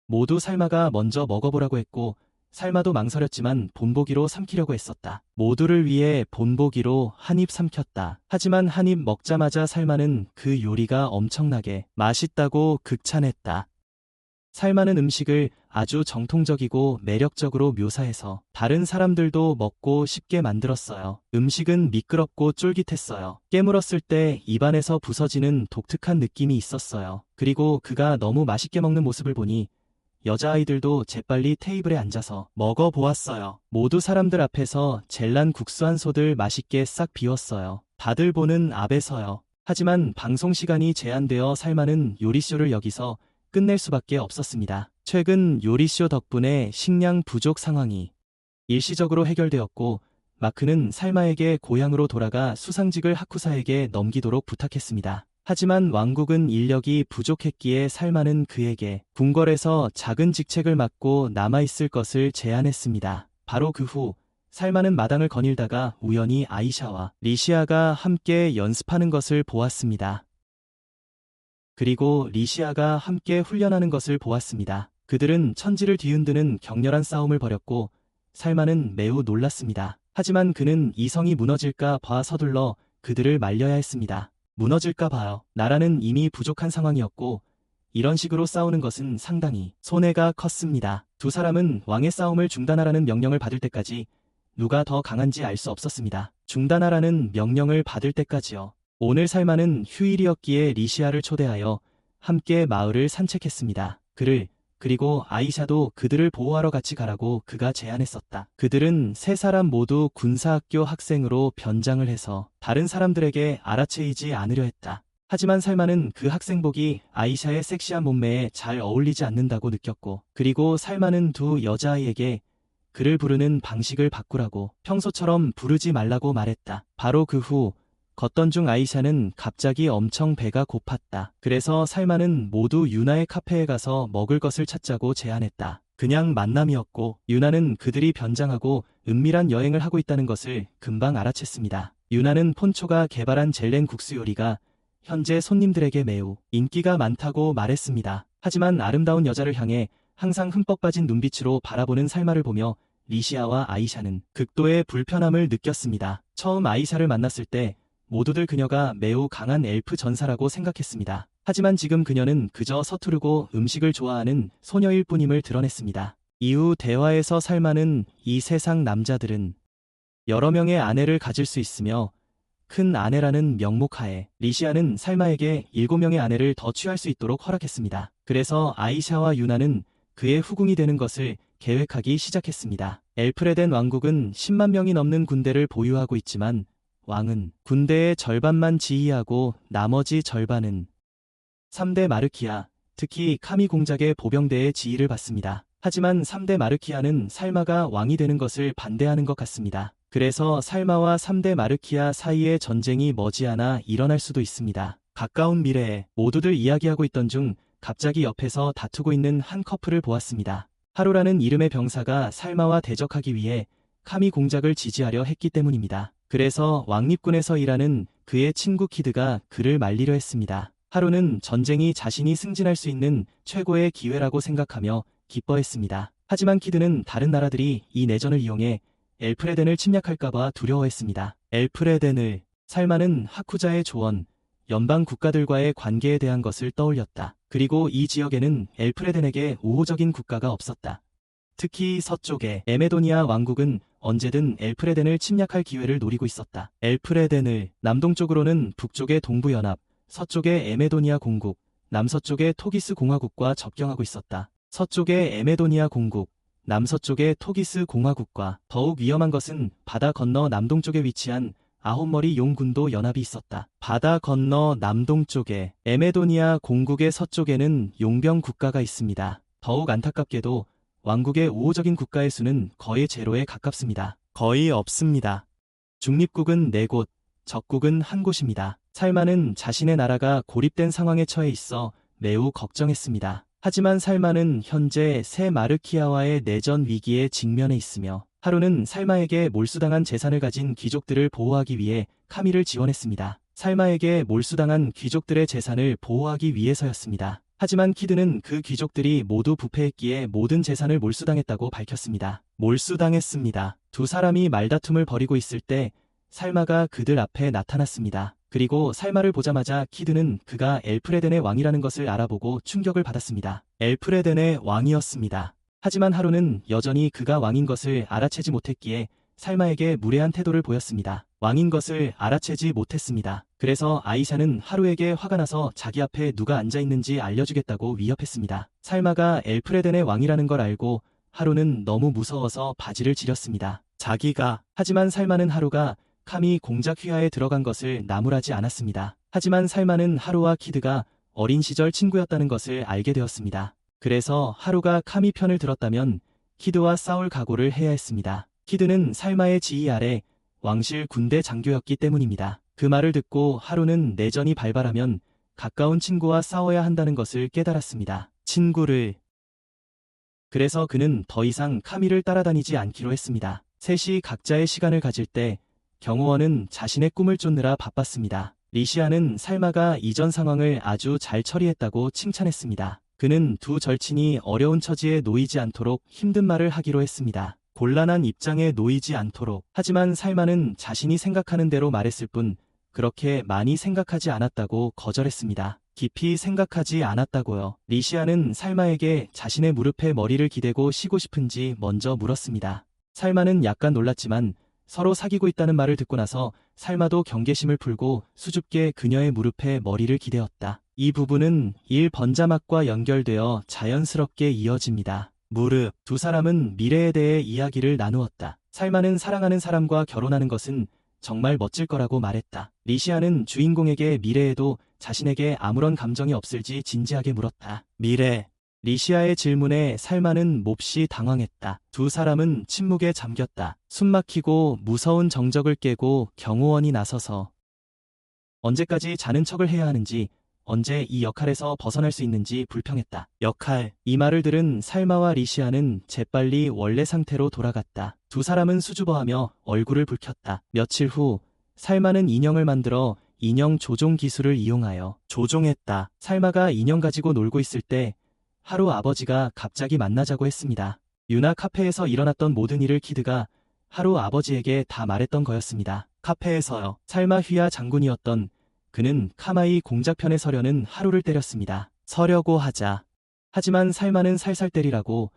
모두 살마가 먼저 먹어보라고 했고 살마도 망설였지만 본보기로 삼키려고 했었다. 모두를 위해 본보기로 한 입 삼켰다. 하지만 한 입 먹자마자 살마는 그 요리가 엄청나게 맛있다고 극찬했다. 살마는 음식을 아주 정통적이고 매력적으로 묘사해서 다른 사람들도 먹고 싶게 만들었어요. 음식은 미끄럽고 쫄깃했어요. 깨물었을 때 입안에서 부서지는 독특한 느낌이 있었어요. 그리고 그가 너무 맛있게 먹는 모습을 보니 여자아이들도 재빨리 테이블에 앉아서 먹어보았어요. 모두 사람들 앞에서 젤란 국수 한 솥을 맛있게 싹 비웠어요. 다들 보는 앞에서요. 하지만 방송 시간이 제한되어 살마는 요리쇼를 여기서 끝낼 수밖에 없었습니다. 최근 요리쇼 덕분에 식량 부족 상황이 일시적으로 해결되었고 마크는 살마에게 고향으로 돌아가 수상직을 하쿠사에게 넘기도록 부탁했습니다. 하지만 왕국은 인력이 부족했기에 살마는 그에게 궁궐에서 작은 직책을 맡고 남아있을 것을 제안했습니다. 바로 그 후 살마는 마당을 거닐다가 우연히 아이샤와 리시아가 함께 연습하는 것을 보았습니다. 그리고 리시아가 함께 훈련하는 것을 보았습니다. 그들은 천지를 뒤흔드는 격렬한 싸움을 벌였고 살마는 매우 놀랐습니다. 하지만 그는 이성이 무너질까 봐 서둘러 그들을 말려야 했습니다. 무너질까 봐요. 나라는 이미 부족한 상황이었고 이런 식으로 싸우는 것은 상당히 손해가 컸습니다. 두 사람은 왕의 싸움을 중단하라는 명령을 받을 때까지 누가 더 강한지 알 수 없었습니다. 중단하라는 명령을 받을 때까지요. 오늘 살마는 휴일이었기에 리시아를 초대하여 함께 마을을 산책했습니다. 그리고 아이샤도 그들을 보호하러 같이 가라고 그가 제안했었다. 그들은 세 사람 모두 군사학교 학생으로 변장을 해서 다른 사람들에게 알아채이지 않으려 했다. 하지만 살마는 그 학생복이 아이샤의 섹시한 몸매에 잘 어울리지 않는다고 느꼈고 그리고 살마는 두 여자아이에게 그를 부르는 방식을 바꾸라고 평소처럼 부르지 말라고 말했다. 바로 그 후 걷던 중 아이샤는 갑자기 엄청 배가 고팠다. 그래서 살마는 모두 유나의 카페에 가서 먹을 것을 찾자고 제안했다. 그냥 만남이었고 유나는 그들이 변장하고 은밀한 여행을 하고 있다는 것을 금방 알아챘습니다. 유나는 폰초가 개발한 젤렌 국수 요리가 현재 손님들에게 매우 인기가 많다고 말했습니다. 하지만 아름다운 여자를 향해 항상 흠뻑 빠진 눈빛으로 바라보는 살마를 보며 리시아와 아이샤는 극도의 불편함을 느꼈습니다. 처음 아이샤를 만났을 때 모두들 그녀가 매우 강한 엘프 전사라고 생각했습니다. 하지만 지금 그녀는 그저 서투르고 음식을 좋아하는 소녀일 뿐임을 드러냈습니다. 이후 대화에서 살마는 이 세상 남자들은 여러 명의 아내를 가질 수 있으며 큰 아내라는 명목하에 리시아는 살마에게 7명의 아내를 더 취할 수 있도록 허락했습니다. 그래서 아이샤와 유나는 그의 후궁이 되는 것을 계획하기 시작했습니다. 엘프레덴 왕국은 10만 명이 넘는 군대를 보유하고 있지만 왕은 군대의 절반만 지휘하고 나머지 절반은 3대 마르키아, 특히 카미 공작의 보병대의 지휘를 받습니다. 하지만 3대 마르키아는 살마가 왕이 되는 것을 반대하는 것 같습니다. 그래서 살마와 3대 마르키아 사이의 전쟁이 머지않아 일어날 수도 있습니다. 가까운 미래에 모두들 이야기하고 있던 중 갑자기 옆에서 다투고 있는 한 커플을 보았습니다. 하루라는 이름의 병사가 살마와 대적하기 위해 카미 공작을 지지하려 했기 때문입니다. 그래서 왕립군에서 일하는 그의 친구 키드가 그를 말리려 했습니다. 하루는 전쟁이 자신이 승진할 수 있는 최고의 기회라고 생각하며 기뻐했습니다. 하지만 키드는 다른 나라들이 이 내전을 이용해 엘프레덴을 침략할까봐 두려워했습니다. 엘프레덴을 살마는 하쿠자의 조언, 연방 국가들과의 관계에 대한 것을 떠올렸다. 그리고 이 지역에는 엘프레덴에게 우호적인 국가가 없었다. 특히 서쪽의 에메도니아 왕국은 언제든 엘프레덴을 침략할 기회를 노리고 있었다. 엘프레덴을 남동쪽으로는 북쪽의 동부연합, 서쪽의 에메도니아 공국, 남서쪽의 토기스 공화국과 접경하고 있었다. 서쪽의 에메도니아 공국, 남서쪽의 토기스 공화국과 더욱 위험한 것은 바다 건너 남동쪽에 위치한 아홉머리 용군도 연합이 있었다. 바다 건너 남동쪽에 에메도니아 공국의 서쪽에는 용병 국가가 있습니다. 더욱 안타깝게도 왕국의 우호적인 국가의 수는 거의 제로에 가깝습니다. 거의 없습니다. 중립국은 4곳, 적국은 1곳입니다. 살마는 자신의 나라가 고립된 상황에 처해 있어 매우 걱정했습니다. 하지만 살마는 현재 새 마르키아와의 내전 위기에 직면해 있으며 하루는 살마에게 몰수당한 재산을 가진 귀족들을 보호하기 위해 카미를 지원했습니다. 살마에게 몰수당한 귀족들의 재산을 보호하기 위해서였습니다. 하지만 키드는 그 귀족들이 모두 부패했기에 모든 재산을 몰수당했다고 밝혔습니다. 몰수당했습니다. 두 사람이 말다툼을 벌이고 있을 때 살마가 그들 앞에 나타났습니다. 그리고 살마를 보자마자 키드는 그가 엘프레덴의 왕이라는 것을 알아보고 충격을 받았습니다. 엘프레덴의 왕이었습니다. 하지만 하루는 여전히 그가 왕인 것을 알아채지 못했기에 살마에게 무례한 태도를 보였습니다. 왕인 것을 알아채지 못했습니다. 그래서 아이샤는 하루에게 화가 나서 자기 앞에 누가 앉아있는지 알려주겠다고 위협했습니다. 살마가 엘프레덴의 왕이라는 걸 알고 하루는 너무 무서워서 바지를 지렸습니다. 하지만 살마는 하루가 카미 공작 휘하에 들어간 것을 나무라지 않았습니다. 하지만 살마는 하루와 키드가 어린 시절 친구였다는 것을 알게 되었습니다. 그래서 하루가 카미 편을 들었다면 키드와 싸울 각오를 해야 했습니다. 키드는 살마의 지휘 아래 왕실 군대 장교였기 때문입니다. 그 말을 듣고 하루는 내전이 발발하면 가까운 친구와 싸워야 한다는 것을 깨달았습니다. 그래서 그는 더 이상 카미를 따라다니지 않기로 했습니다. 셋이 각자의 시간을 가질 때 경호원은 자신의 꿈을 쫓느라 바빴습니다. 리시아는 살마가 이전 상황을 아주 잘 처리했다고 칭찬했습니다. 그는 두 절친이 어려운 처지에 놓이지 않도록 힘든 말을 하기로 했습니다. 곤란한 입장에 놓이지 않도록. 하지만 살마는 자신이 생각하는 대로 말했을 뿐 그렇게 많이 생각하지 않았다고 거절했습니다. 깊이 생각하지 않았다고요. 리시아는 살마에게 자신의 무릎에 머리를 기대고 쉬고 싶은지 먼저 물었습니다. 살마는 약간 놀랐지만 서로 사귀고 있다는 말을 듣고 나서 살마도 경계심을 풀고 수줍게 그녀의 무릎에 머리를 기대었다. 이 부분은 1번자막과 연결되어 자연스럽게 이어집니다. 두 사람은 미래에 대해 이야기를 나누었다. 살마는 사랑하는 사람과 결혼하는 것은 정말 멋질 거라고 말했다. 리시아는 주인공에게 미래에도 자신에게 아무런 감정이 없을지 진지하게 물었다. 리시아의 질문에 살마는 몹시 당황했다. 두 사람은 침묵에 잠겼다. 숨막히고 무서운 정적을 깨고 경호원이 나서서 언제까지 자는 척을 해야 하는지, 언제 이 역할에서 벗어날 수 있는지 불평했다. 역할. 이 말을 들은 살마와 리시아는 재빨리 원래 상태로 돌아갔다. 두 사람은 수줍어하며 얼굴을 붉혔다. 며칠 후 살마는 인형을 만들어 인형 조종 기술을 이용하여 조종했다. 살마가 인형 가지고 놀고 있을 때 하루 아버지가 갑자기 만나자고 했습니다. 유나 카페에서 일어났던 모든 일을 키드가 하루 아버지에게 다 말했던 거였습니다. 카페에서요. 살마 휘하 장군이었던 그는 카마이 공작편에 서려는 하루를 때렸습니다. 서려고 하자. 하지만 살마는 살살 때리라고,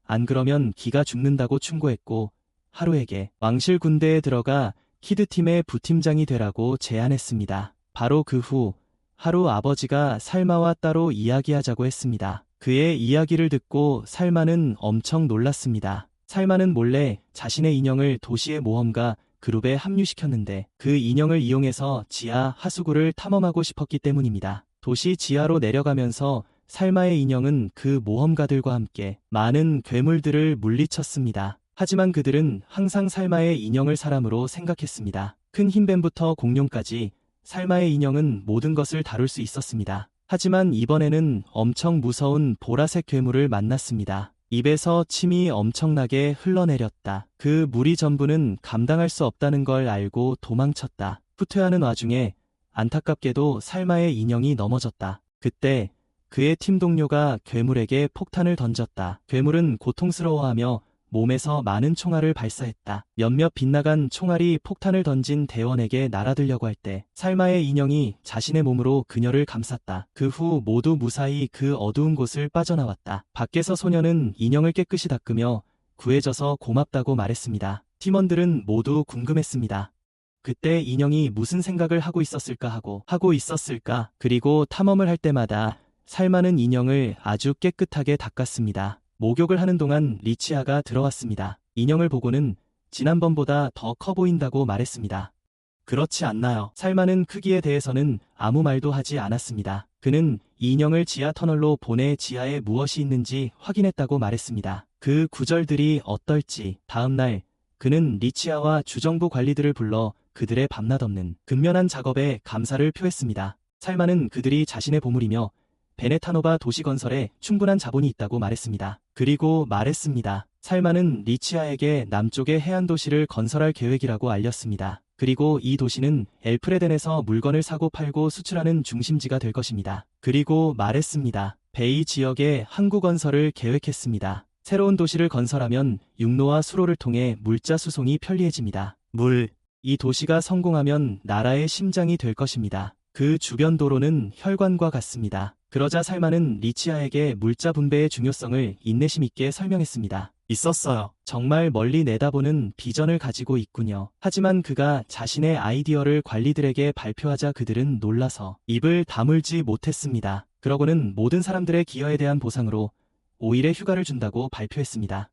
안 그러면 기가 죽는다고 충고했고 하루에게 왕실 군대에 들어가 키드팀의 부팀장이 되라고 제안했습니다. 바로 그 후 하루 아버지가 살마와 따로 이야기하자고 했습니다. 그의 이야기를 듣고 살마는 엄청 놀랐습니다. 살마는 몰래 자신의 인형을 도시의 모험가 그룹에 합류시켰는데 그 인형을 이용해서 지하 하수구를 탐험하고 싶었기 때문입니다. 도시 지하로 내려가면서 살마의 인형은 그 모험가들과 함께 많은 괴물들을 물리쳤습니다. 하지만 그들은 항상 살마의 인형을 사람으로 생각했습니다. 큰 흰뱀부터 공룡까지 살마의 인형은 모든 것을 다룰 수 있었습니다. 하지만 이번에는 엄청 무서운 보라색 괴물을 만났습니다. 입에서 침이 엄청나게 흘러내렸다. 그 무리 전부는 감당할 수 없다는 걸 알고 도망쳤다. 후퇴하는 와중에 안타깝게도 살마의 인형이 넘어졌다. 그때 그의 팀 동료가 괴물에게 폭탄을 던졌다. 괴물은 고통스러워하며 몸에서 많은 총알을 발사했다. 몇몇 빗나간 총알이 폭탄을 던진 대원에게 날아들려고 할 때 살마의 인형이 자신의 몸으로 그녀를 감쌌다. 그 후 모두 무사히 그 어두운 곳을 빠져나왔다. 밖에서 소녀는 인형을 깨끗이 닦으며 구해줘서 고맙다고 말했습니다. 팀원들은 모두 궁금했습니다. 그때 인형이 무슨 생각을 하고 있었을까? 그리고 탐험을 할 때마다 살마는 인형을 아주 깨끗하게 닦았습니다. 목욕을 하는 동안 리치아가 들어왔습니다. 인형을 보고는 지난번보다 더 커 보인다고 말했습니다. 그렇지 않나요? 살마는 크기에 대해서는 아무 말도 하지 않았습니다. 그는 이 인형을 지하 터널로 보내 지하에 무엇이 있는지 확인했다고 말했습니다. 그 구절들이 어떨지. 다음날 그는 리치아와 주정부 관리들을 불러 그들의 밤낮 없는 근면한 작업에 감사를 표했습니다. 살마는 그들이 자신의 보물이며 베네타노바 도시 건설에 충분한 자본이 있다고 말했습니다. 그리고 말했습니다. 살마는 리치아에게 남쪽의 해안 도시를 건설할 계획이라고 알렸습니다. 그리고 이 도시는 엘프레덴에서 물건을 사고 팔고 수출하는 중심지가 될 것입니다. 그리고 말했습니다. 베이 지역에 항구 건설을 계획했습니다. 새로운 도시를 건설하면 육로와 수로를 통해 물자 수송이 편리해집니다. 이 도시가 성공하면 나라의 심장이 될 것입니다. 그 주변 도로는 혈관과 같습니다. 그러자 살마는 리치아에게 물자 분배의 중요성을 인내심 있게 설명했습니다. 있었어요. 정말 멀리 내다보는 비전을 가지고 있군요. 하지만 그가 자신의 아이디어를 관리들에게 발표하자 그들은 놀라서 입을 다물지 못했습니다. 그러고는 모든 사람들의 기여에 대한 보상으로 5일의 휴가를 준다고 발표했습니다.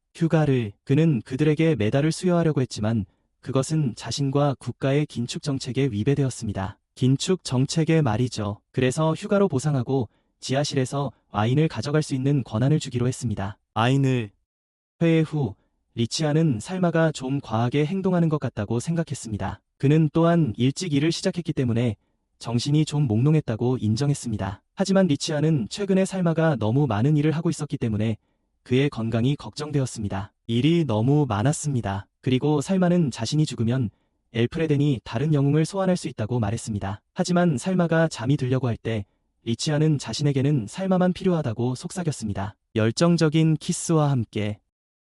그는 그들에게 메달을 수여하려고 했지만 그것은 자신과 국가의 긴축 정책에 위배되었습니다. 긴축 정책에 말이죠. 그래서 휴가로 보상하고 지하실에서 와인을 가져갈 수 있는 권한을 주기로 했습니다. 회의 후 리치아는 살마가 좀 과하게 행동하는 것 같다고 생각했습니다. 그는 또한 일찍 일을 시작했기 때문에 정신이 좀 몽롱했다고 인정했습니다. 하지만 리치아는 최근에 살마가 너무 많은 일을 하고 있었기 때문에 그의 건강이 걱정되었습니다. 일이 너무 많았습니다. 그리고 살마는 자신이 죽으면 엘프레덴이 다른 영웅을 소환할 수 있다고 말했습니다. 하지만 살마가 잠이 들려고 할 때 리치아는 자신에게는 살마만 필요하다고 속삭였습니다. 열정적인 키스와 함께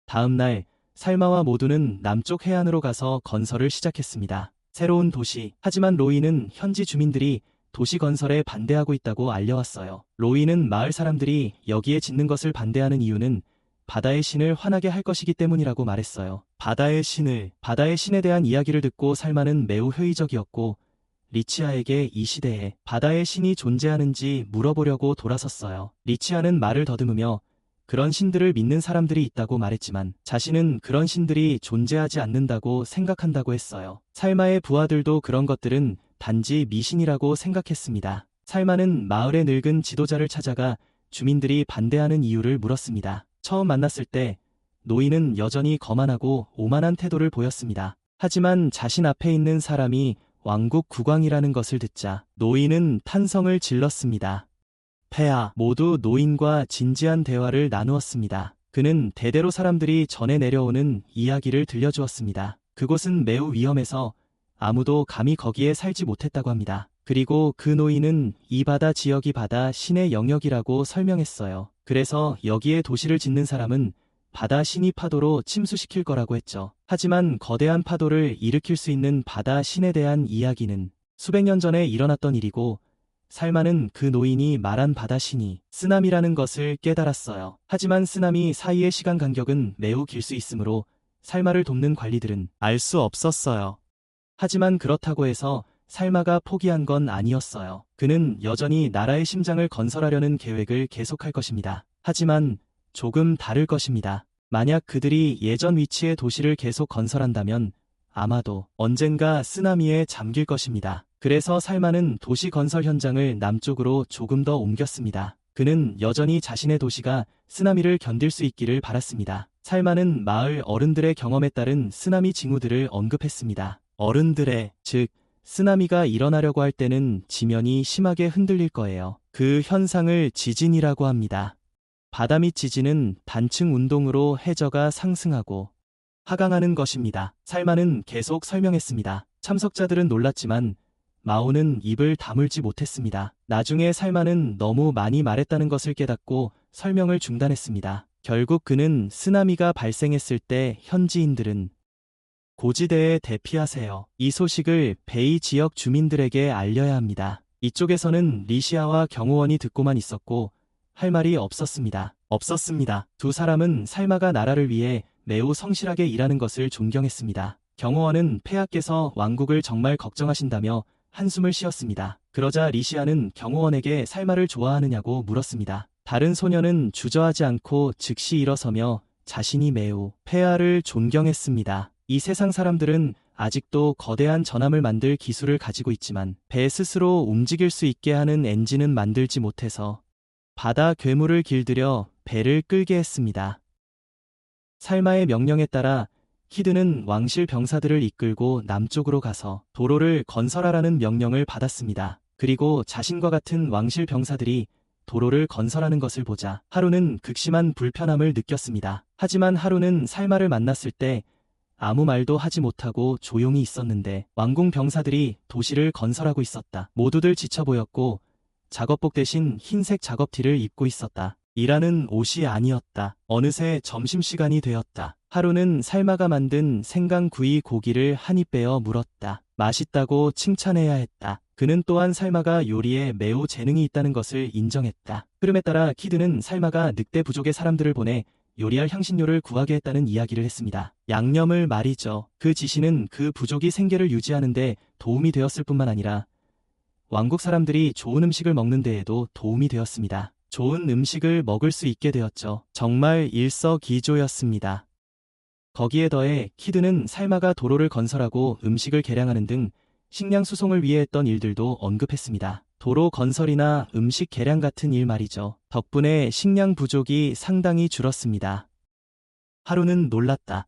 다음날 살마와 모두는 남쪽 해안으로 가서 건설을 시작했습니다. 새로운 도시. 하지만 로이는 현지 주민들이 도시 건설에 반대하고 있다고 알려왔어요. 로이는 마을 사람들이 여기에 짓는 것을 반대하는 이유는 바다의 신을 화나게 할 것이기 때문이라고 말했어요. 바다의 신에 대한 이야기를 듣고 살마는 매우 회의적이었고 리치아에게 이 시대에 바다의 신이 존재하는지 물어보려고 돌아섰어요. 리치아는 말을 더듬으며 그런 신들을 믿는 사람들이 있다고 말했지만 자신은 그런 신들이 존재하지 않는다고 생각한다고 했어요. 살마의 부하들도 그런 것들은 단지 미신이라고 생각했습니다. 살마는 마을의 늙은 지도자를 찾아가 주민들이 반대하는 이유를 물었습니다. 처음 만났을 때 노인은 여전히 거만하고 오만한 태도를 보였습니다. 하지만 자신 앞에 있는 사람이 왕국 국왕이라는 것을 듣자 노인은 탄성을 질렀습니다. 폐하 모두 노인과 진지한 대화를 나누었습니다. 그는 대대로 사람들이 전해 내려오는 이야기를 들려주었습니다. 그곳은 매우 위험해서 아무도 감히 거기에 살지 못했다고 합니다. 그리고 그 노인은 이 바다 지역이 바다 신의 영역이라고 설명했어요. 그래서 여기에 도시를 짓는 사람은 바다 신이 파도로 침수시킬 거라고 했죠. 하지만 거대한 파도를 일으킬 수 있는 바다 신에 대한 이야기는 수백 년 전에 일어났던 일이고 살마는 그 노인이 말한 바다 신이 쓰나미라는 것을 깨달았어요. 하지만 쓰나미 사이의 시간 간격은 매우 길 수 있으므로 살마를 돕는 관리들은 알 수 없었어요. 하지만 그렇다고 해서 살마가 포기한 건 아니었어요. 그는 여전히 나라의 심장을 건설하려는 계획을 계속할 것입니다. 하지만 조금 다를 것입니다. 만약 그들이 예전 위치의 도시를 계속 건설한다면 아마도 언젠가 쓰나미에 잠길 것입니다. 그래서 살마는 도시 건설 현장을 남쪽으로 조금 더 옮겼습니다. 그는 여전히 자신의 도시가 쓰나미를 견딜 수 있기를 바랐습니다. 살마는 마을 어른들의 경험에 따른 쓰나미 징후들을 언급했습니다. 어른들의, 즉 쓰나미가 일어나려고 할 때는 지면이 심하게 흔들릴 거예요. 그 현상을 지진이라고 합니다. 바다 밑 지진은 단층 운동으로 해저가 상승하고 하강하는 것입니다. 살마는 계속 설명했습니다. 참석자들은 놀랐지만 마오는 입을 다물지 못했습니다. 나중에 살마는 너무 많이 말했다는 것을 깨닫고 설명을 중단했습니다. 결국 그는 쓰나미가 발생했을 때 현지인들은 고지대에 대피하세요. 이 소식을 베이 지역 주민들에게 알려야 합니다. 이쪽에서는 리시아와 경호원이 듣고만 있었고 할 말이 없었습니다. 두 사람은 살마가 나라를 위해 매우 성실하게 일하는 것을 존경했습니다. 경호원은 폐하께서 왕국을 정말 걱정하신다며 한숨을 쉬었습니다. 그러자 리시아는 경호원에게 살마를 좋아하느냐고 물었습니다. 다른 소녀는 주저하지 않고 즉시 일어서며 자신이 매우 폐하를 존경했습니다. 이 세상 사람들은 아직도 거대한 전함을 만들 기술을 가지고 있지만 배 스스로 움직일 수 있게 하는 엔진은 만들지 못해서 바다 괴물을 길들여 배를 끌게 했습니다. 살마의 명령에 따라 키드는 왕실 병사들을 이끌고 남쪽으로 가서 도로를 건설하라는 명령을 받았습니다. 그리고 자신과 같은 왕실 병사들이 도로를 건설하는 것을 보자 하루는 극심한 불편함을 느꼈습니다. 하지만 하루는 살마를 만났을 때 아무 말도 하지 못하고 조용히 있었는데 왕궁 병사들이 도시를 건설하고 있었다. 모두들 지쳐 보였고 작업복 대신 흰색 작업티를 입고 있었다. 일하는 옷이 아니었다. 어느새 점심시간이 되었다. 하루는 살마가 만든 생강구이 고기를 한 입 베어 물었다. 맛있다고 칭찬해야 했다. 그는 또한 살마가 요리에 매우 재능이 있다는 것을 인정했다. 흐름에 따라 키드는 살마가 늑대 부족의 사람들을 보내 요리할 향신료를 구하게 했다는 이야기를 했습니다. 양념을 말이죠. 그 지시는 그 부족이 생계를 유지하는 데 도움이 되었을 뿐만 아니라 왕국 사람들이 좋은 음식을 먹는 데에도 도움이 되었습니다. 좋은 음식을 먹을 수 있게 되었죠. 정말 일석이조였습니다. 거기에 더해 키드는 살마가 도로를 건설하고 음식을 개량하는 등 식량 수송을 위해 했던 일들도 언급했습니다. 도로 건설이나 음식 개량 같은 일 말이죠. 덕분에 식량 부족이 상당히 줄었습니다. 하루는 놀랐다.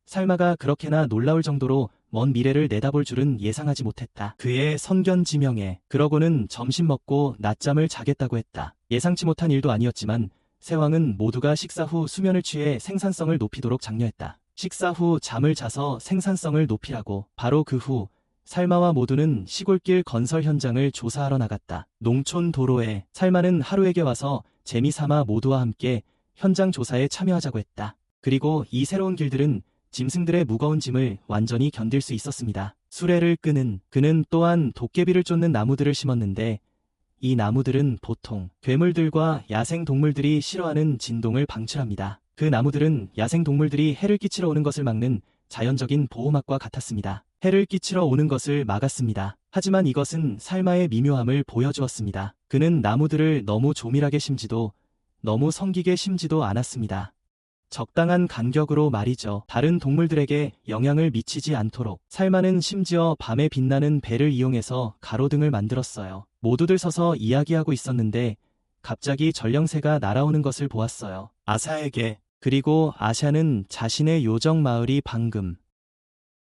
살마가 그렇게나 놀라울 정도로 먼 미래를 내다볼 줄은 예상하지 못했다. 그의 선견지명에 그러고는 점심 먹고 낮잠을 자겠다고 했다. 예상치 못한 일도 아니었지만 세왕은 모두가 식사 후 수면을 취해 생산성을 높이도록 장려했다. 식사 후 잠을 자서 생산성을 높이라고. 바로 그 후 살마와 모두는 시골길 건설 현장을 조사하러 나갔다. 농촌 도로에 살마는 하루에게 와서 재미삼아 모두와 함께 현장 조사에 참여하자고 했다. 그리고 이 새로운 길들은 짐승들의 무거운 짐을 완전히 견딜 수 있었습니다. 수레를 끄는 그는 또한 도깨비를 쫓는 나무들을 심었는데 이 나무들은 보통 괴물들과 야생동물들이 싫어하는 진동을 방출합니다. 그 나무들은 야생동물들이 해를 끼치러 오는 것을 막는 자연적인 보호막과 같았습니다. 해를 끼치러 오는 것을 막았습니다. 하지만 이것은 살마의 미묘함을 보여주었습니다. 그는 나무들을 너무 조밀하게 심지도 너무 성기게 심지도 않았습니다. 적당한 간격으로 말이죠. 다른 동물들에게 영향을 미치지 않도록. 살마는 심지어 밤에 빛나는 배를 이용해서 가로등을 만들었어요. 모두들 서서 이야기하고 있었는데 갑자기 전령새가 날아오는 것을 보았어요. 아사에게. 그리고 아샤는 자신의 요정 마을이 방금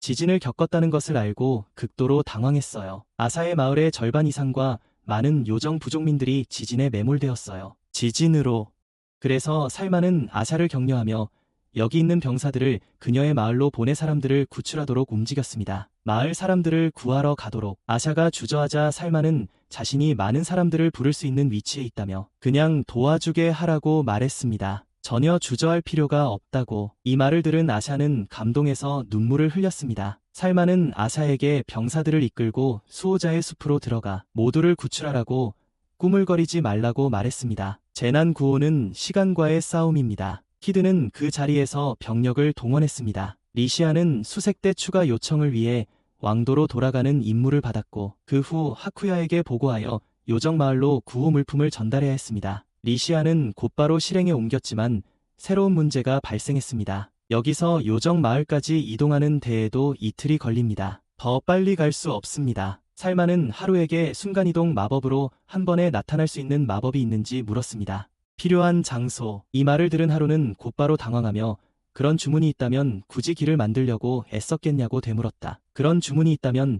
지진을 겪었다는 것을 알고 극도로 당황했어요. 아사의 마을의 절반 이상과 많은 요정 부족민들이 지진에 매몰되었어요. 지진으로. 그래서 살마는 아사를 격려하며 여기 있는 병사들을 그녀의 마을로 보내 사람들을 구출하도록 움직였습니다. 마을 사람들을 구하러 가도록. 아샤가 주저하자 살마는 자신이 많은 사람들을 부를 수 있는 위치에 있다며 그냥 도와주게 하라고 말했습니다. 전혀 주저할 필요가 없다고. 이 말을 들은 아샤는 감동해서 눈물을 흘렸습니다. 살마는 아샤에게 병사들을 이끌고 수호자의 숲으로 들어가 모두를 구출하라고 꾸물거리지 말라고 말했습니다. 재난 구호는 시간과의 싸움입니다. 키드는 그 자리에서 병력을 동원했습니다. 리시아는 수색대 추가 요청을 위해 왕도로 돌아가는 임무를 받았고 그 후 하쿠야에게 보고하여 요정마을로 구호 물품을 전달해야 했습니다. 리시아는 곧바로 실행에 옮겼지만 새로운 문제가 발생했습니다. 여기서 요정마을까지 이동하는 데에도 이틀이 걸립니다. 더 빨리 갈 수 없습니다. 살마는 하루에게 순간이동 마법으로 한 번에 나타날 수 있는 마법이 있는지 물었습니다. 필요한 장소. 이 말을 들은 하루는 곧바로 당황하며 그런 주문이 있다면 굳이 길을 만들려고 애썼겠냐고 되물었다. 그런 주문이 있다면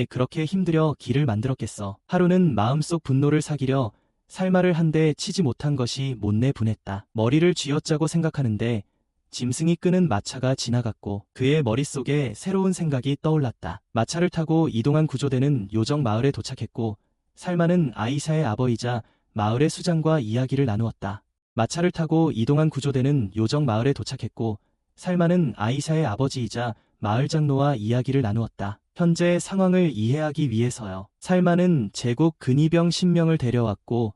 그렇게 힘들여 길을 만들었겠어. 하루는 마음속 분노를 사기려 살마를 한 대 치지 못한 것이 못내 분했다. 머리를 쥐어짜고 생각하는데 짐승이 끄는 마차가 지나갔고 그의 머릿속에 새로운 생각이 떠올랐다. 마차를 타고 이동한 구조대는 요정 마을에 도착했고 살마는 아이샤의 아버이자 마을의 수장과 이야기를 나누었다. 마차를 타고 이동한 구조대는 요정 마을에 도착했고 살마는 아이샤의 아버지이자 마을 장로와 이야기를 나누었다. 현재 상황을 이해하기 위해서요. 살마는 제국 근위병 10명을 데려왔고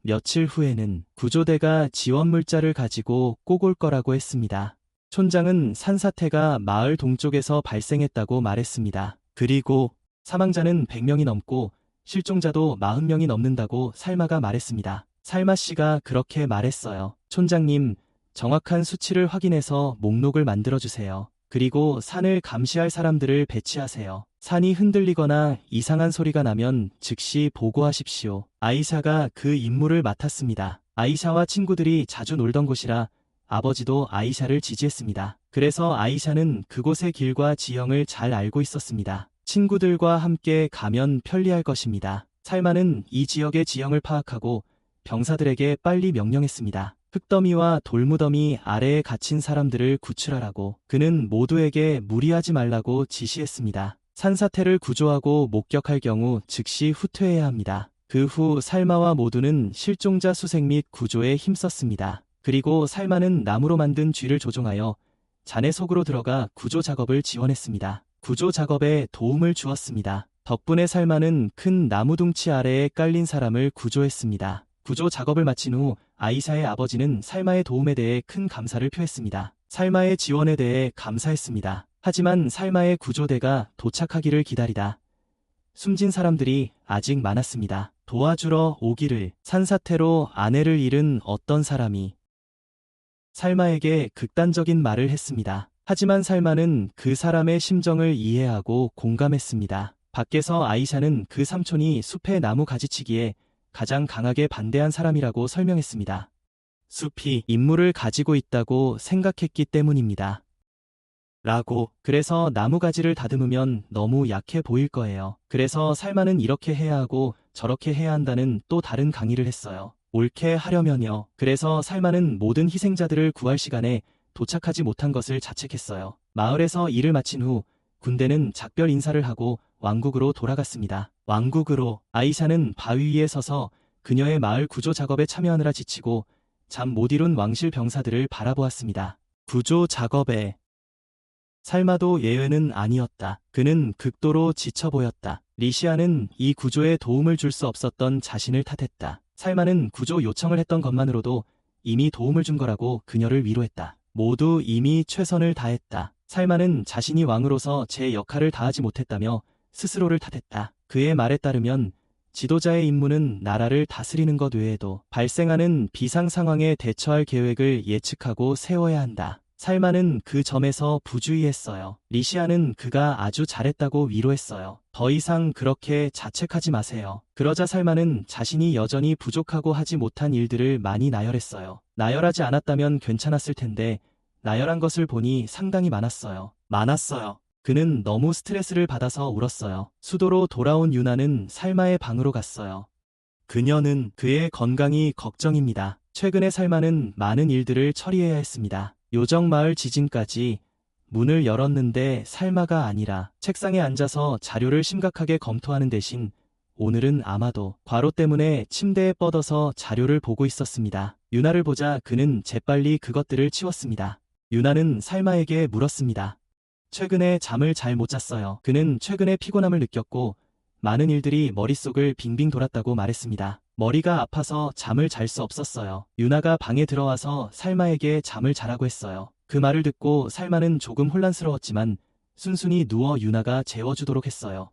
며칠 후에는 구조대가 지원 물자를 가지고 꼭 올 거라고 했습니다. 촌장은 산사태가 마을 동쪽에서 발생했다고 말했습니다. 그리고 사망자는 100명이 넘고 실종자도 40명이 넘는다고 살마가 말했습니다. 살마 씨가 그렇게 말했어요. 촌장님, 정확한 수치를 확인해서 목록을 만들어주세요. 그리고 산을 감시할 사람들을 배치하세요. 산이 흔들리거나 이상한 소리가 나면 즉시 보고하십시오. 아이샤가 그 임무를 맡았습니다. 아이샤와 친구들이 자주 놀던 곳이라 아버지도 아이샤를 지지했습니다. 그래서 아이샤는 그곳의 길과 지형을 잘 알고 있었습니다. 친구들과 함께 가면 편리할 것입니다. 살마는 이 지역의 지형을 파악하고 병사들에게 빨리 명령했습니다. 흙더미와 돌무더미 아래에 갇힌 사람들을 구출하라고. 그는 모두에게 무리하지 말라고 지시했습니다. 산사태를 구조하고 목격할 경우 즉시 후퇴해야 합니다. 그 후 살마와 모두는 실종자 수색 및 구조에 힘썼습니다. 그리고 살마는 나무로 만든 쥐를 조종하여 잔해 속으로 들어가 구조 작업을 지원했습니다. 구조 작업에 도움을 주었습니다. 덕분에 살마는 큰 나무 둥치 아래에 깔린 사람을 구조했습니다. 구조 작업을 마친 후 아이샤의 아버지는 살마의 도움에 대해 큰 감사를 표했습니다. 살마의 지원에 대해 감사했습니다. 하지만 살마의 구조대가 도착하기를 기다리다 숨진 사람들이 아직 많았습니다. 도와주러 오기를. 산사태로 아내를 잃은 어떤 사람이 살마에게 극단적인 말을 했습니다. 하지만 살마는 그 사람의 심정을 이해하고 공감했습니다. 밖에서 아이샤는 그 삼촌이 숲의 나무 가지치기에 가장 강하게 반대한 사람이라고 설명했습니다. 숲이 임무를 가지고 있다고 생각했기 때문입니다. 라고. 그래서 나무가지를 다듬으면 너무 약해 보일 거예요. 그래서 살마는 이렇게 해야 하고 저렇게 해야 한다는 또 다른 강의를 했어요. 옳게 하려면요. 그래서 살마는 모든 희생자들을 구할 시간에 도착하지 못한 것을 자책했어요. 마을에서 일을 마친 후 군대는 작별 인사를 하고 왕국으로 돌아갔습니다. 왕국으로. 아이샤는 바위 위에 서서 그녀의 마을 구조 작업에 참여하느라 지치고 잠 못 이룬 왕실 병사들을 바라보았습니다. 구조 작업에 살마도 예외는 아니었다. 그는 극도로 지쳐 보였다. 리시아는 이 구조에 도움을 줄 수 없었던 자신을 탓했다. 살마는 구조 요청을 했던 것만으로도 이미 도움을 준 거라고 그녀를 위로했다. 모두 이미 최선을 다했다. 살마는 자신이 왕으로서 제 역할을 다하지 못했다며 스스로를 탓했다. 그의 말에 따르면 지도자의 임무는 나라를 다스리는 것 외에도 발생하는 비상 상황에 대처할 계획을 예측하고 세워야 한다. 살마는 그 점에서 부주의했어요. 리시아는 그가 아주 잘했다고 위로했어요. 더 이상 그렇게 자책하지 마세요. 그러자 살마는 자신이 여전히 부족하고 하지 못한 일들을 많이 나열했어요. 나열하지 않았다면 괜찮았을 텐데 나열한 것을 보니 상당히 많았어요. 그는 너무 스트레스를 받아서 울었어요. 수도로 돌아온 유나는 살마의 방으로 갔어요. 그녀는 그의 건강이 걱정입니다. 최근에 살마는 많은 일들을 처리해야 했습니다. 요정마을 지진까지. 문을 열었는데 살마가 아니라 책상에 앉아서 자료를 심각하게 검토하는 대신 오늘은 아마도 과로 때문에 침대에 뻗어서 자료를 보고 있었습니다. 유나를 보자 그는 재빨리 그것들을 치웠습니다. 유나는 살마에게 물었습니다. 최근에 잠을 잘 못 잤어요. 그는 최근에 피곤함을 느꼈고 많은 일들이 머릿속을 빙빙 돌았다고 말했습니다. 머리가 아파서 잠을 잘 수 없었어요. 유나가 방에 들어와서 살마에게 잠을 자라고 했어요. 그 말을 듣고 살마는 조금 혼란스러웠지만 순순히 누워 유나가 재워주도록 했어요.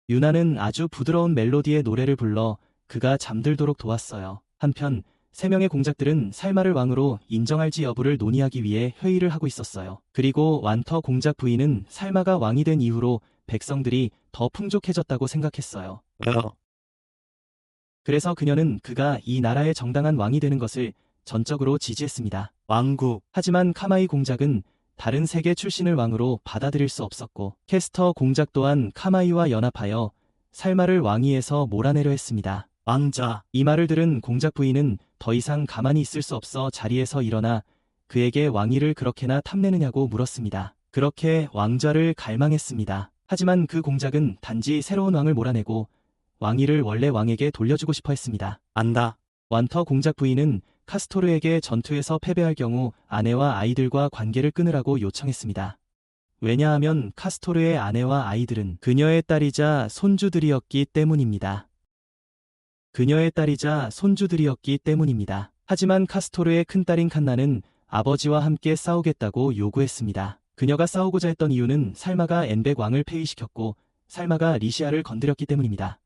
유나는 아주 부드러운 멜로디의 노래를 불러 그가 잠들도록 도왔어요. 한편 3명의 공작들은 살마를 왕으로 인정할지 여부를 논의하기 위해 회의를 하고 있었어요. 그리고 완터 공작 부인은 살마가 왕이 된 이후로 백성들이 더 풍족해졌다고 생각했어요. 그래서 그녀는 그가 이 나라의 정당한 왕이 되는 것을 전적으로 지지했습니다. 왕국. 하지만 카마이 공작은 다른 세계 출신을 왕으로 받아들일 수 없었고 캐스터 공작 또한 카마이와 연합하여 살마를 왕위에서 몰아내려 했습니다. 왕자. 이 말을 들은 공작 부인은 더 이상 가만히 있을 수 없어 자리에서 일어나 그에게 왕위를 그렇게나 탐내느냐고 물었습니다. 그렇게 왕좌를 갈망했습니다. 하지만 그 공작은 단지 새로운 왕을 몰아내고 왕위를 원래 왕에게 돌려주고 싶어 했습니다. 안다. 완터 공작 부인은 카스토르에게 전투에서 패배할 경우 아내와 아이들과 관계를 끊으라고 요청했습니다. 왜냐하면 카스토르의 아내와 아이들은 그녀의 딸이자 손주들이었기 때문입니다. 하지만 카스토르의 큰딸인 칸나는 아버지와 함께 싸우겠다고 요구했습니다. 그녀가 싸우고자 했던 이유는 살마가 엔벡 왕을 폐위시켰고 살마가 리시아를 건드렸기 때문입니다.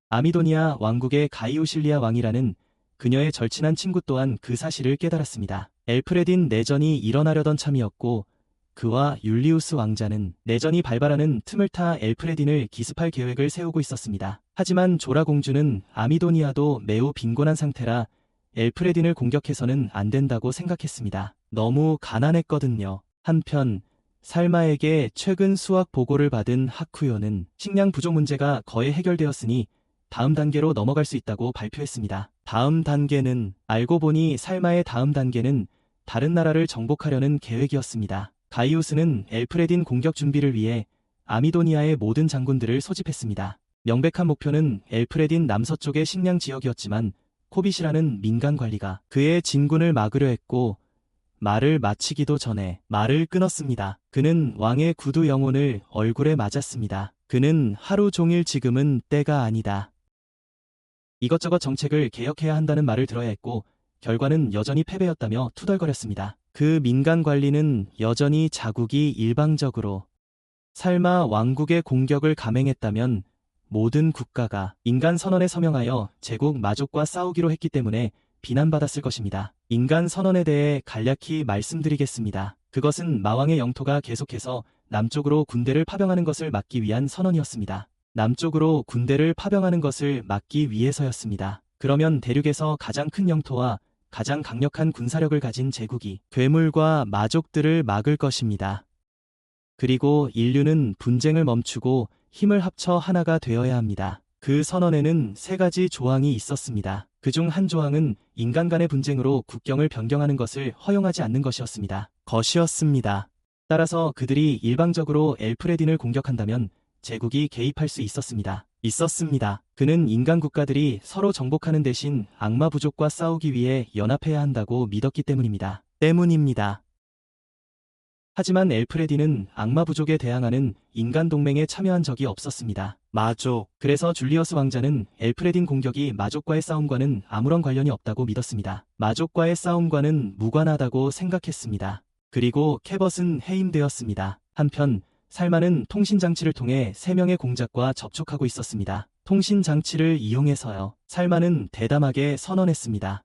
아미도니아 왕국의 가이오실리아 왕이라는 그녀의 절친한 친구 또한 그 사실을 깨달았습니다. 엘프레딘 내전이 일어나려던 참이었고 그와 율리우스 왕자는 내전이 발발하는 틈을 타 엘프레딘을 기습할 계획을 세우고 있었습니다. 하지만 조라 공주는 아미도니아도 매우 빈곤한 상태라 엘프레딘을 공격해서는 안 된다고 생각했습니다. 너무 가난했거든요. 한편 살마에게 최근 수학 보고를 받은 하쿠요는 식량 부족 문제가 거의 해결되었으니 다음 단계로 넘어갈 수 있다고 발표했습니다. 다음 단계는 알고 보니 살마의 다음 단계는 다른 나라를 정복하려는 계획이었습니다. 가이우스는 엘프레딘 공격 준비를 위해 아미도니아의 모든 장군들을 소집했습니다. 명백한 목표는 엘프레딘 남서쪽의 식량 지역이었지만 코빗이라는 민간 관리가 그의 진군을 막으려 했고 말을 마치기도 전에 말을 끊었습니다. 그는 왕의 구두 영혼을 얼굴에 맞았습니다. 그는 하루 종일 지금은 때가 아니다. 이것저것 정책을 개혁해야 한다는 말을 들어야 했고 결과는 여전히 패배였다며 투덜거렸습니다. 그 민간 관리는 여전히 자국이 일방적으로 살마 왕국의 공격을 감행했다면 모든 국가가 인간 선언에 서명하여 제국 마족과 싸우기로 했기 때문에 비난받았을 것입니다. 인간 선언에 대해 간략히 말씀드리겠습니다. 그것은 마왕의 영토가 계속해서 남쪽으로 군대를 파병하는 것을 막기 위한 선언이었습니다. 남쪽으로 군대를 파병하는 것을 막기 위해서였습니다. 그러면 대륙에서 가장 큰 영토와 가장 강력한 군사력을 가진 제국이 괴물과 마족들을 막을 것입니다. 그리고 인류는 분쟁을 멈추고 힘을 합쳐 하나가 되어야 합니다. 그 선언에는 3가지 조항이 있었습니다. 그중 한 조항은 인간 간의 분쟁으로 국경을 변경하는 것을 허용하지 않는 것이었습니다. 따라서 그들이 일방적으로 엘프레딘을 공격한다면 제국이 개입할 수 있었습니다. 그는 인간 국가들이 서로 정복하는 대신 악마 부족과 싸우기 위해 연합해야 한다고 믿었기 때문입니다. 하지만 엘프레딘은 악마 부족에 대항하는 인간 동맹에 참여한 적이 없었습니다. 그래서 줄리어스 왕자는 엘프레딘 공격이 마족과의 싸움과는 아무런 관련이 없다고 믿었습니다. 마족과의 싸움과는 무관하다고 생각했습니다. 그리고 캐벗은 해임되었습니다. 한편 살마는 통신장치를 통해 3명의 공작과 접촉하고 있었습니다. 통신장치를 이용해서요. 살마는 대담하게 선언했습니다.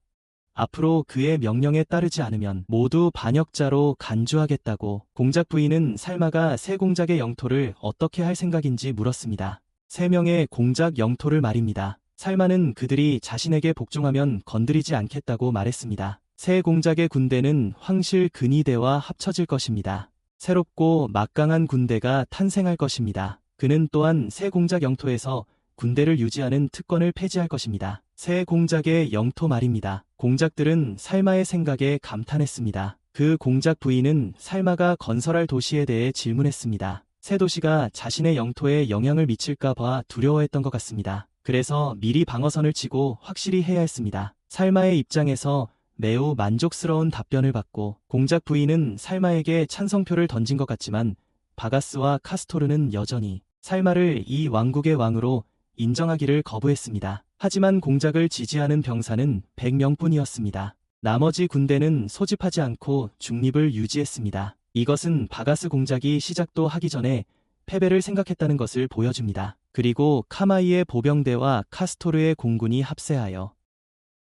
앞으로 그의 명령에 따르지 않으면 모두 반역자로 간주하겠다고. 공작 부인은 살마가 새 공작의 영토를 어떻게 할 생각인지 물었습니다. 3명의 공작 영토를 말입니다. 살마는 그들이 자신에게 복종하면 건드리지 않겠다고 말했습니다. 새 공작의 군대는 황실 근위대와 합쳐질 것입니다. 새롭고 막강한 군대가 탄생할 것입니다. 그는 또한 새 공작 영토에서 군대를 유지하는 특권을 폐지할 것입니다. 새 공작의 영토 말입니다. 공작들은 살마의 생각에 감탄했습니다. 그 공작 부인은 살마가 건설할 도시에 대해 질문했습니다. 새 도시가 자신의 영토에 영향을 미칠까 봐 두려워했던 것 같습니다. 그래서 미리 방어선을 치고 확실히 해야 했습니다. 살마의 입장에서 매우 만족스러운 답변을 받고 공작 부인은 살마에게 찬성표를 던진 것 같지만 바가스와 카스토르는 여전히 살마를 이 왕국의 왕으로 인정하기를 거부했습니다. 하지만 공작을 지지하는 병사는 100명뿐이었습니다. 나머지 군대는 소집하지 않고 중립을 유지했습니다. 이것은 바가스 공작이 시작도 하기 전에 패배를 생각했다는 것을 보여줍니다. 그리고 카마이의 보병대와 카스토르의 공군이 합세하여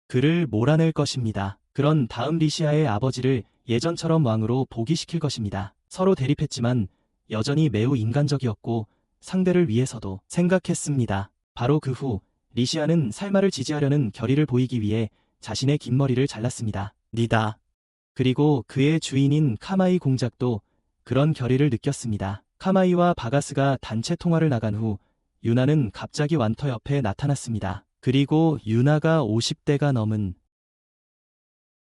그를 몰아낼 것입니다. 그런 다음 리시아의 아버지를 예전처럼 왕으로 복위시킬 것입니다. 서로 대립했지만 여전히 매우 인간적이었고 상대를 위해서도 생각했습니다. 바로 그 후 리시아는 살마를 지지하려는 결의를 보이기 위해 자신의 긴 머리를 잘랐습니다. 니다. 그리고 그의 주인인 카마이 공작도 그런 결의를 느꼈습니다. 카마이와 바가스가 단체 통화를 나간 후 유나는 갑자기 완터 옆에 나타났습니다. 그리고 유나가 50대가 넘은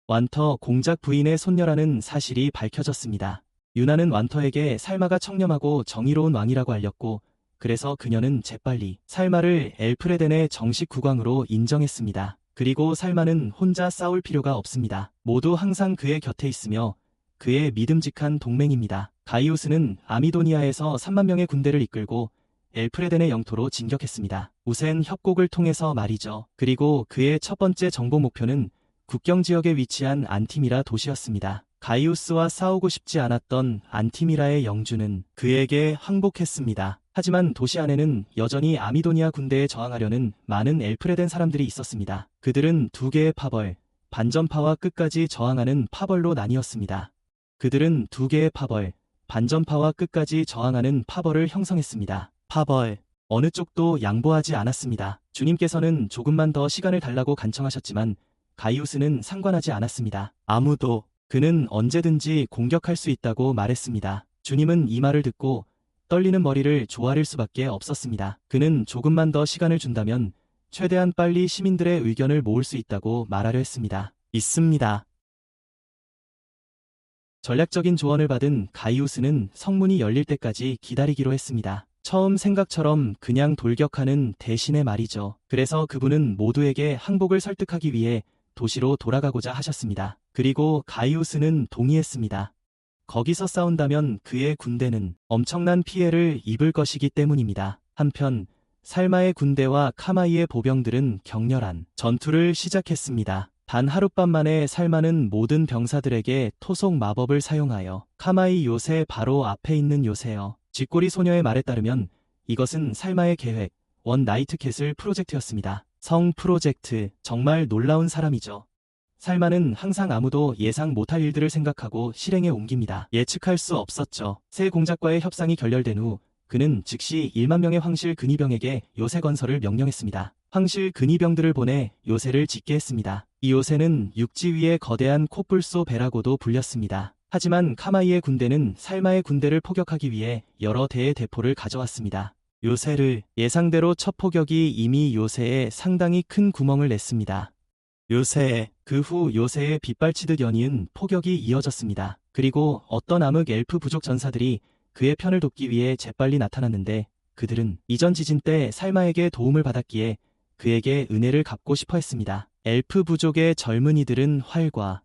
완터 공작 부인의 손녀라는 사실이 밝혀졌습니다. 유나는 완터에게 살마가 청렴하고 정의로운 왕이라고 알렸고 그래서 그녀는 재빨리 살마를 엘프레덴의 정식 국왕으로 인정했습니다. 그리고 살마는 혼자 싸울 필요가 없습니다. 모두 항상 그의 곁에 있으며 그의 믿음직한 동맹입니다. 가이우스는 아미도니아에서 3만 명의 군대를 이끌고 엘프레덴의 영토로 진격했습니다. 우센 협곡을 통해서 말이죠. 그리고 그의 첫 번째 정보 목표는 국경 지역에 위치한 안티미라 도시였습니다. 가이우스와 싸우고 싶지 않았던 안티미라의 영주는 그에게 항복했습니다. 하지만 도시 안에는 여전히 아미도니아 군대에 저항하려는 많은 엘프레덴 사람들이 있었습니다. 그들은 두 개의 파벌, 반전파와 끝까지 저항하는 파벌로 나뉘었습니다. 그들은 두 개의 파벌, 반전파와 끝까지 저항하는 파벌을 형성했습니다. 파벌, 어느 쪽도 양보하지 않았습니다. 주님께서는 조금만 더 시간을 달라고 간청하셨지만 가이우스는 상관하지 않았습니다. 아무도 그는 언제든지 공격할 수 있다고 말했습니다. 주님은 이 말을 듣고 떨리는 머리를 조아릴 수밖에 없었습니다. 그는 조금만 더 시간을 준다면 최대한 빨리 시민들의 의견을 모을 수 있다고 말하려 했습니다. 있습니다. 전략적인 조언을 받은 가이우스는 성문이 열릴 때까지 기다리기로 했습니다. 처음 생각처럼 그냥 돌격하는 대신의 말이죠. 그래서 그분은 모두에게 항복을 설득하기 위해 도시로 돌아가고자 하셨습니다. 그리고 가이우스는 동의했습니다. 거기서 싸운다면 그의 군대는 엄청난 피해를 입을 것이기 때문입니다. 한편 살마의 군대와 카마이의 보병들은 격렬한 전투를 시작했습니다. 단 하룻밤 만에 살마는 모든 병사들에게 토속 마법을 사용하여 카마이 요새 바로 앞에 있는 요새요. 쥐꼬리 소녀의 말에 따르면 이것은 살마의 계획, 원 나이트캐슬 프로젝트였습니다. 성 프로젝트, 정말 놀라운 사람이죠. 살마는 항상 아무도 예상 못할 일들을 생각하고 실행에 옮깁니다. 예측할 수 없었죠. 새 공작과의 협상이 결렬된 후 그는 즉시 1만 명의 황실 근위병에게 요새 건설을 명령했습니다. 황실 근위병들을 보내 요새를 짓게 했습니다. 이 요새는 육지 위의 거대한 코뿔소 배라고도 불렸습니다. 하지만 카마이의 군대는 살마의 군대를 포격하기 위해 여러 대의 대포를 가져왔습니다. 요새를 예상대로 첫 포격이 이미 요새에 상당히 큰 구멍을 냈습니다. 그 후 요새의 빗발치듯 연이은 포격이 이어졌습니다. 그리고 어떤 암흑 엘프 부족 전사들이 그의 편을 돕기 위해 재빨리 나타났는데 그들은 이전 지진 때 살마에게 도움을 받았기에 그에게 은혜를 갚고 싶어 했습니다. 엘프 부족의 젊은이들은 활과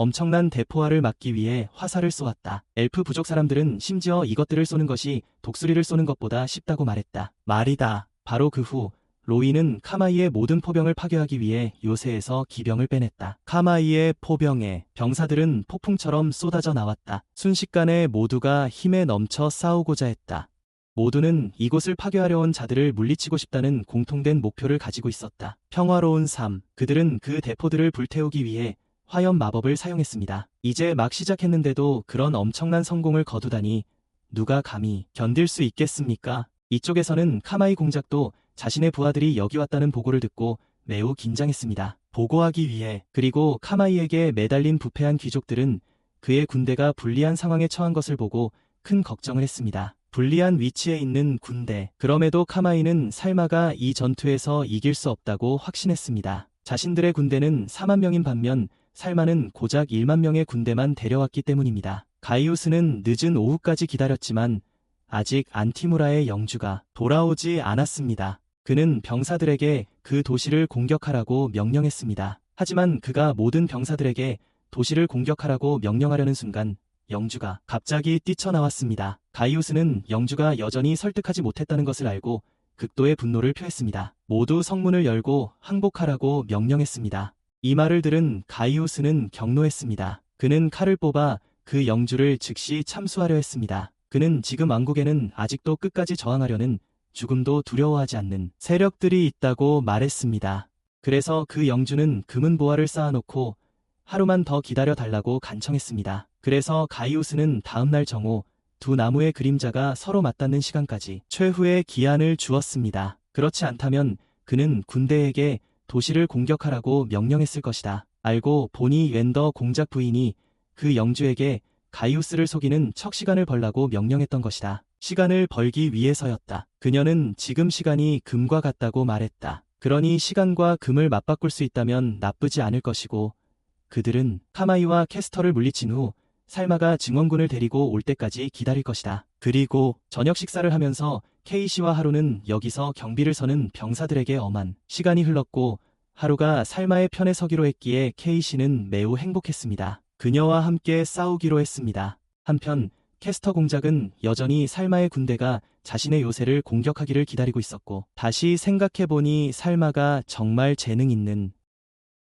엄청난 대포화를 막기 위해 화살을 쏘았다. 엘프 부족 사람들은 심지어 이것들을 쏘는 것이 독수리를 쏘는 것보다 쉽다고 말했다. 말이다. 바로 그 후 로이는 카마이의 모든 포병을 파괴하기 위해 요새에서 기병을 빼냈다. 카마이의 포병에 병사들은 폭풍처럼 쏟아져 나왔다. 순식간에 모두가 힘에 넘쳐 싸우고자 했다. 모두는 이곳을 파괴하려 온 자들을 물리치고 싶다는 공통된 목표를 가지고 있었다. 평화로운 삶. 그들은 그 대포들을 불태우기 위해 화염 마법을 사용했습니다. 이제 막 시작했는데도 그런 엄청난 성공을 거두다니 누가 감히 견딜 수 있겠습니까? 이쪽에서는 카마이 공작도 자신의 부하들이 여기 왔다는 보고를 듣고 매우 긴장했습니다. 보고하기 위해 그리고 카마이에게 매달린 부패한 귀족들은 그의 군대가 불리한 상황에 처한 것을 보고 큰 걱정을 했습니다. 불리한 위치에 있는 군대. 그럼에도 카마이는 살마가 이 전투에서 이길 수 없다고 확신했습니다. 자신들의 군대는 4만 명인 반면 살마는 고작 1만 명의 군대만 데려왔기 때문입니다. 가이우스는 늦은 오후까지 기다렸지만 아직 안티무라의 영주가 돌아오지 않았습니다. 그는 병사들에게 그 도시를 공격하라고 명령했습니다. 하지만 그가 모든 병사들에게 도시를 공격하라고 명령하려는 순간 영주가 갑자기 뛰쳐나왔습니다. 가이우스는 영주가 여전히 설득하지 못했다는 것을 알고 극도의 분노를 표했습니다. 모두 성문을 열고 항복하라고 명령했습니다. 이 말을 들은 가이우스는 경노했습니다. 그는 칼을 뽑아 그 영주를 즉시 참수하려 했습니다. 그는 지금 왕국에는 아직도 끝까지 저항하려는 죽음도 두려워하지 않는 세력들이 있다고 말했습니다. 그래서 그 영주는 금은 보화를 쌓아놓고 하루만 더 기다려달라고 간청했습니다. 그래서 가이우스는 다음날 정오 두 나무의 그림자가 서로 맞닿는 시간까지 최후의 기한을 주었습니다. 그렇지 않다면 그는 군대에게 도시를 공격하라고 명령했을 것이다. 알고 보니 웬더 공작 부인이 그 영주에게 가이우스를 속이는 척 시간을 벌라고 명령했던 것이다. 시간을 벌기 위해서였다. 그녀는 지금 시간이 금과 같다고 말했다. 그러니 시간과 금을 맞바꿀 수 있다면 나쁘지 않을 것이고 그들은 카마이와 캐스터를 물리친 후 살마가 증원군을 데리고 올 때까지 기다릴 것이다. 그리고 저녁 식사를 하면서 케이시와 하루는 여기서 경비를 서는 병사들에게 엄한 시간이 흘렀고 하루가 살마의 편에 서기로 했기에 케이시는 매우 행복했습니다. 그녀와 함께 싸우기로 했습니다. 한편 캐스터 공작은 여전히 살마의 군대가 자신의 요새를 공격하기를 기다리고 있었고 다시 생각해보니 살마가 정말 재능 있는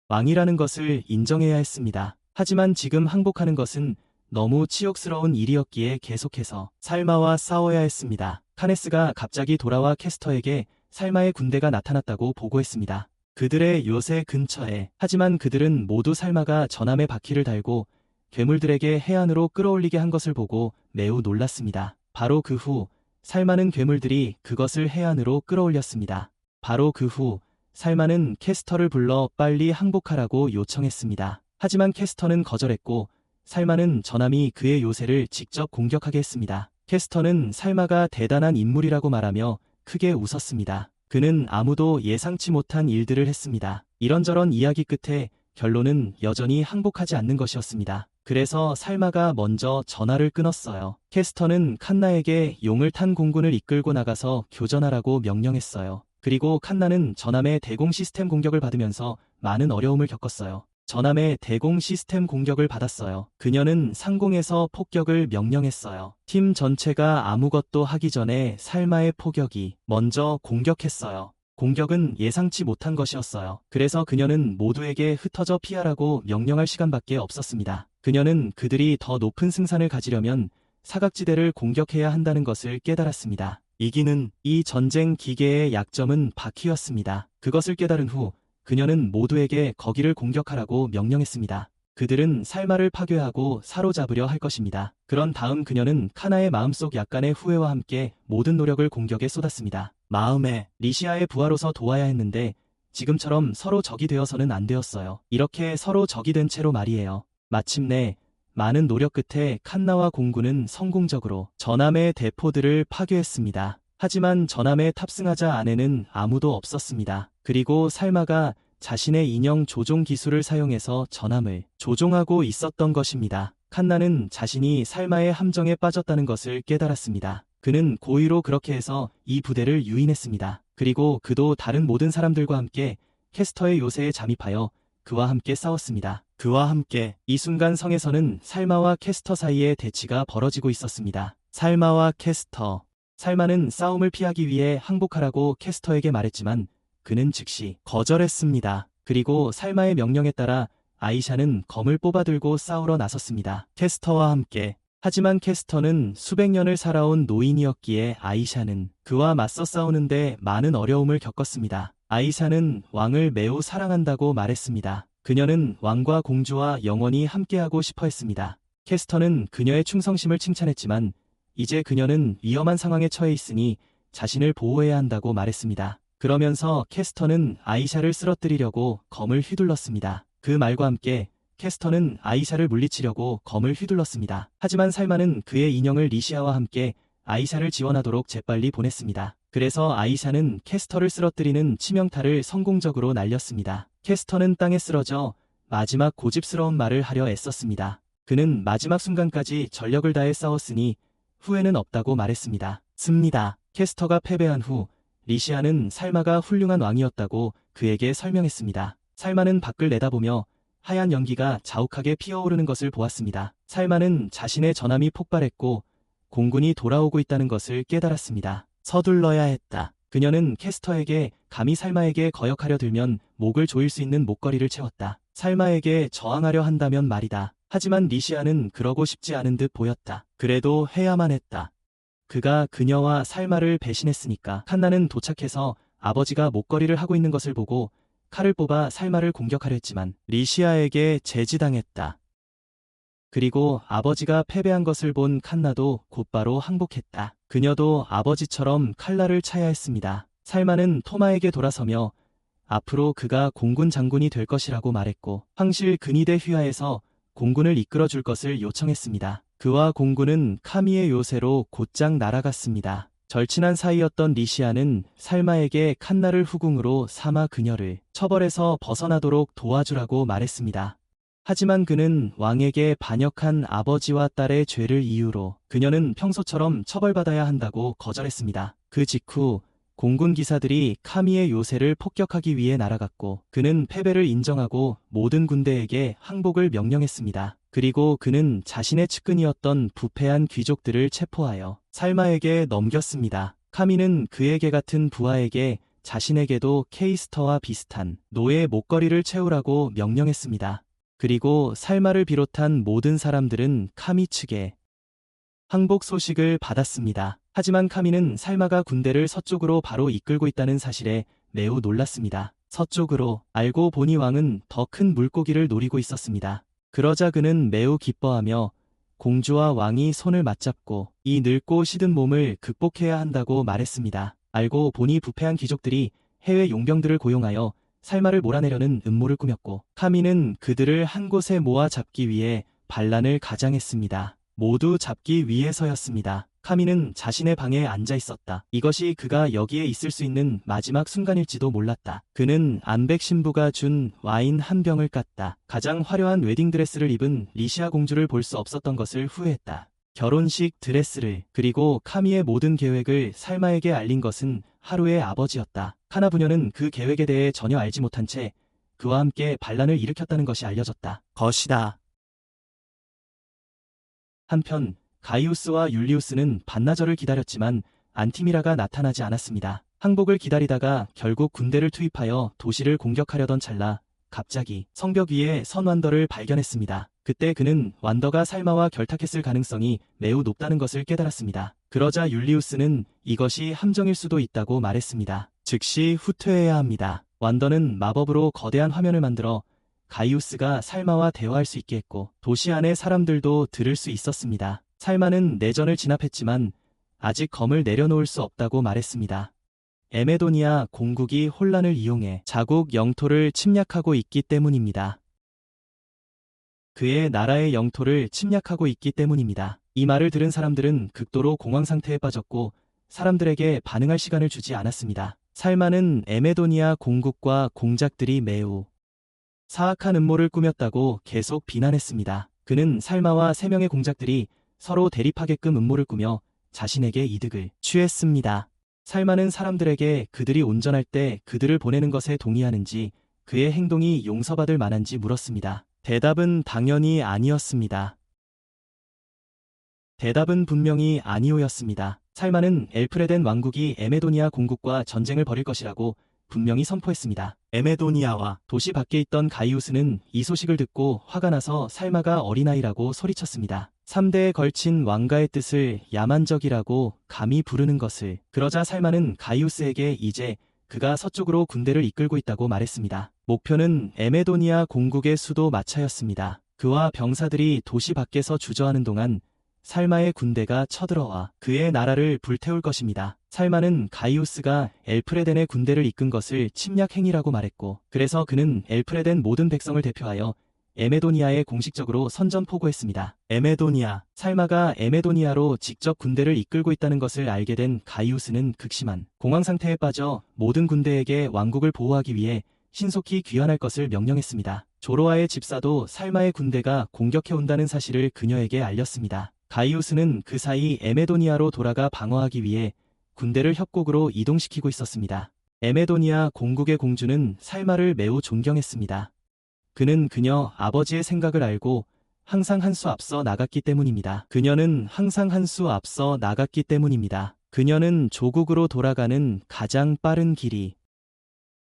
왕이라는 것을 인정해야 했습니다. 하지만 지금 항복하는 것은 너무 치욕스러운 일이었기에 계속해서 살마와 싸워야 했습니다. 카네스가 갑자기 돌아와 캐스터에게 살마의 군대가 나타났다고 보고했습니다. 그들의 요새 근처에. 하지만 그들은 모두 살마가 전함에 바퀴를 달고 괴물들에게 해안으로 끌어올리게 한 것을 보고 매우 놀랐습니다. 바로 그 후 살마는 괴물들이 그것을 해안으로 끌어올렸습니다. 바로 그 후 살마는 캐스터를 불러 빨리 항복하라고 요청했습니다. 하지만 캐스터는 거절했고 살마는 전함이 그의 요새를 직접 공격하게 했습니다. 캐스터는 살마가 대단한 인물이라고 말하며 크게 웃었습니다. 그는 아무도 예상치 못한 일들을 했습니다. 이런저런 이야기 끝에 결론은 여전히 항복하지 않는 것이었습니다. 그래서 살마가 먼저 전화를 끊었어요. 캐스터는 칸나에게 용을 탄 공군을 이끌고 나가서 교전하라고 명령했어요. 그리고 칸나는 전함의 대공 시스템 공격을 받으면서 많은 어려움을 겪었어요. 전함의 대공 시스템 공격을 받았어요. 그녀는 상공에서 폭격을 명령했어요. 팀 전체가 아무것도 하기 전에 살마의 포격이 먼저 공격했어요. 공격은 예상치 못한 것이었어요. 그래서 그녀는 모두에게 흩어져 피하라고 명령할 시간밖에 없었습니다. 그녀는 그들이 더 높은 승산을 가지려면 사각지대를 공격해야 한다는 것을 깨달았습니다. 이기는 이 전쟁 기계의 약점은 바퀴였습니다. 그것을 깨달은 후 그녀는 모두에게 거기를 공격하라고 명령했습니다. 그들은 살마를 파괴하고 사로잡으려 할 것입니다. 그런 다음 그녀는 카나의 마음속 약간의 후회와 함께 모든 노력을 공격에 쏟았습니다. 마음에 리시아의 부하로서 도와야 했는데 지금처럼 서로 적이 되어서는 안 되었어요. 이렇게 서로 적이 된 채로 말이에요. 마침내 많은 노력 끝에 칸나와 공군은 성공적으로 전함의 대포들을 파괴했습니다. 하지만 전함에 탑승하자 안에는 아무도 없었습니다. 그리고 살마가 자신의 인형 조종 기술을 사용해서 전함을 조종하고 있었던 것입니다. 칸나는 자신이 살마의 함정에 빠졌다는 것을 깨달았습니다. 그는 고의로 그렇게 해서 이 부대를 유인했습니다. 그리고 그도 다른 모든 사람들과 함께 캐스터의 요새에 잠입하여 그와 함께 싸웠습니다. 그와 함께 이 순간 성에서는 살마와 캐스터 사이에 대치가 벌어지고 있었습니다. 살마와 캐스터. 살마는 싸움을 피하기 위해 항복하라고 캐스터에게 말했지만 그는 즉시 거절했습니다. 그리고 살마의 명령에 따라 아이샤는 검을 뽑아들고 싸우러 나섰습니다. 캐스터와 함께. 하지만 캐스터는 수백 년을 살아온 노인이었기에 아이샤는 그와 맞서 싸우는데 많은 어려움을 겪었습니다. 아이샤는 왕을 매우 사랑한다고 말했습니다. 그녀는 왕과 공주와 영원히 함께하고 싶어 했습니다. 캐스터는 그녀의 충성심을 칭찬했지만 이제 그녀는 위험한 상황에 처해 있으니 자신을 보호해야 한다고 말했습니다. 그러면서 캐스터는 아이샤를 쓰러뜨리려고 검을 휘둘렀습니다. 그 말과 함께 캐스터는 아이샤를 물리치려고 검을 휘둘렀습니다. 하지만 살마는 그의 인형을 리시아와 함께 아이샤를 지원하도록 재빨리 보냈습니다. 그래서 아이샤는 캐스터를 쓰러뜨리는 치명타를 성공적으로 날렸습니다. 캐스터는 땅에 쓰러져 마지막 고집스러운 말을 하려 애썼습니다. 그는 마지막 순간까지 전력을 다해 싸웠으니 후회는 없다고 말했습니다. 습니다. 캐스터가 패배한 후 리시아는 살마가 훌륭한 왕이었다고 그에게 설명했습니다. 살마는 밖을 내다보며 하얀 연기가 자욱하게 피어오르는 것을 보았습니다. 살마는 자신의 전함이 폭발했고 공군이 돌아오고 있다는 것을 깨달았습니다. 서둘러야 했다. 그녀는 캐스터에게 감히 살마에게 거역하려 들면 목을 조일 수 있는 목걸이를 채웠다. 살마에게 저항하려 한다면 말이다. 하지만 리시아는 그러고 싶지 않은 듯 보였다. 그래도 해야만 했다. 그가 그녀와 살마를 배신했으니까. 칸나는 도착해서 아버지가 목걸이를 하고 있는 것을 보고 칼을 뽑아 살마를 공격하려 했지만 리시아에게 제지당했다. 그리고 아버지가 패배한 것을 본 칸나도 곧바로 항복했다. 그녀도 아버지처럼 칼날을 차야 했습니다. 살마는 토마에게 돌아서며 앞으로 그가 공군 장군이 될 것이라고 말했고 황실 근위대 휘하에서 공군을 이끌어줄 것을 요청했습니다. 그와 공군은 카미의 요새로 곧장 날아갔습니다. 절친한 사이였던 리시아는 살마에게 칸나를 후궁으로 삼아 그녀를 처벌에서 벗어나도록 도와주라고 말했습니다. 하지만 그는 왕에게 반역한 아버지와 딸의 죄를 이유로 그녀는 평소처럼 처벌받아야 한다고 거절했습니다. 그 직후 공군 기사들이 카미의 요새를 폭격하기 위해 날아갔고 그는 패배를 인정하고 모든 군대에게 항복을 명령했습니다. 그리고 그는 자신의 측근이었던 부패한 귀족들을 체포하여 살마에게 넘겼습니다. 카미는 그에게 같은 부하에게 자신에게도 케이스터와 비슷한 노예 목걸이를 채우라고 명령했습니다. 그리고 살마를 비롯한 모든 사람들은 카미 측에 항복 소식을 받았습니다. 하지만 카미는 살마가 군대를 서쪽으로 바로 이끌고 있다는 사실에 매우 놀랐습니다. 서쪽으로. 알고 보니 왕은 더 큰 물고기를 노리고 있었습니다. 그러자 그는 매우 기뻐하며 공주와 왕이 손을 맞잡고 이 늙고 시든 몸을 극복해야 한다고 말했습니다. 알고 보니 부패한 귀족들이 해외 용병들을 고용하여 살마를 몰아내려는 음모를 꾸몄고 카미는 그들을 한 곳에 모아 잡기 위해 반란을 가장했습니다. 모두 잡기 위해서였습니다. 카미는 자신의 방에 앉아 있었다. 이것이 그가 여기에 있을 수 있는 마지막 순간일지도 몰랐다. 그는 안백 신부가 준 와인 한 병을 깠다. 가장 화려한 웨딩드레스를 입은 리시아 공주를 볼 수 없었던 것을 후회했다. 결혼식 드레스를, 그리고 카미의 모든 계획을 살마에게 알린 것은 하루의 아버지였다. 카나 부녀는 그 계획에 대해 전혀 알지 못한 채 그와 함께 반란을 일으켰다는 것이 알려졌다. 것이다. 한편 가이우스와 율리우스는 반나절을 기다렸지만 안티미라가 나타나지 않았습니다. 항복을 기다리다가 결국 군대를 투입하여 도시를 공격하려던 찰나 갑자기 성벽 위에 선 완더를 발견했습니다. 그때 그는 완더가 살마와 결탁했을 가능성이 매우 높다는 것을 깨달았습니다. 그러자 율리우스는 이것이 함정일 수도 있다고 말했습니다. 즉시 후퇴해야 합니다. 완더는 마법으로 거대한 화면을 만들어 가이우스가 살마와 대화할 수 있게 했고 도시 안의 사람들도 들을 수 있었습니다. 살마는 내전을 진압했지만 아직 검을 내려놓을 수 없다고 말했습니다. 에메도니아 공국이 혼란을 이용해 자국 영토를 침략하고 있기 때문입니다. 그의 나라의 영토를 침략하고 있기 때문입니다. 이 말을 들은 사람들은 극도로 공황 상태에 빠졌고 사람들에게 반응할 시간을 주지 않았습니다. 살마는 에메도니아 공국과 공작들이 매우 사악한 음모를 꾸몄다고 계속 비난했습니다. 그는 살마와 3명의 공작들이 서로 대립하게끔 음모를 꾸며 자신에게 이득을 취했습니다. 살마는 사람들에게 그들이 온전할 때 그들을 보내는 것에 동의하는지 그의 행동이 용서받을 만한지 물었습니다. 대답은 당연히 아니었습니다. 대답은 분명히 아니오였습니다. 살마는 엘프레덴 왕국이 에메도니아 공국과 전쟁을 벌일 것이라고 분명히 선포했습니다. 에메도니아와 도시 밖에 있던 가이우스는 이 소식을 듣고 화가 나서 살마가 어린아이라고 소리쳤습니다. 3대에 걸친 왕가의 뜻을 야만적이라고 감히 부르는 것을. 그러자 살마는 가이우스에게 이제 그가 서쪽으로 군대를 이끌고 있다고 말했습니다. 목표는 에메도니아 공국의 수도 마차였습니다. 그와 병사들이 도시 밖에서 주저하는 동안 살마의 군대가 쳐들어와 그의 나라를 불태울 것입니다. 살마는 가이우스가 엘프레덴의 군대를 이끈 것을 침략 행위라고 말했고 그래서 그는 엘프레덴 모든 백성을 대표하여 에메도니아에 공식적으로 선전포고했습니다. 에메도니아, 살마가 에메도니아로 직접 군대를 이끌고 있다는 것을 알게 된 가이우스는 극심한 공황 상태에 빠져 모든 군대에게 왕국을 보호하기 위해 신속히 귀환할 것을 명령했습니다. 조로아의 집사도 살마의 군대가 공격해온다는 사실을 그녀에게 알렸습니다. 가이우스는 그 사이 에메도니아로 돌아가 방어하기 위해 군대를 협곡으로 이동시키고 있었습니다. 에메도니아 공국의 공주는 살마를 매우 존경했습니다. 그는 그녀 아버지의 생각을 알고 항상 한 수 앞서 나갔기 때문입니다. 그녀는 조국으로 돌아가는 가장 빠른 길이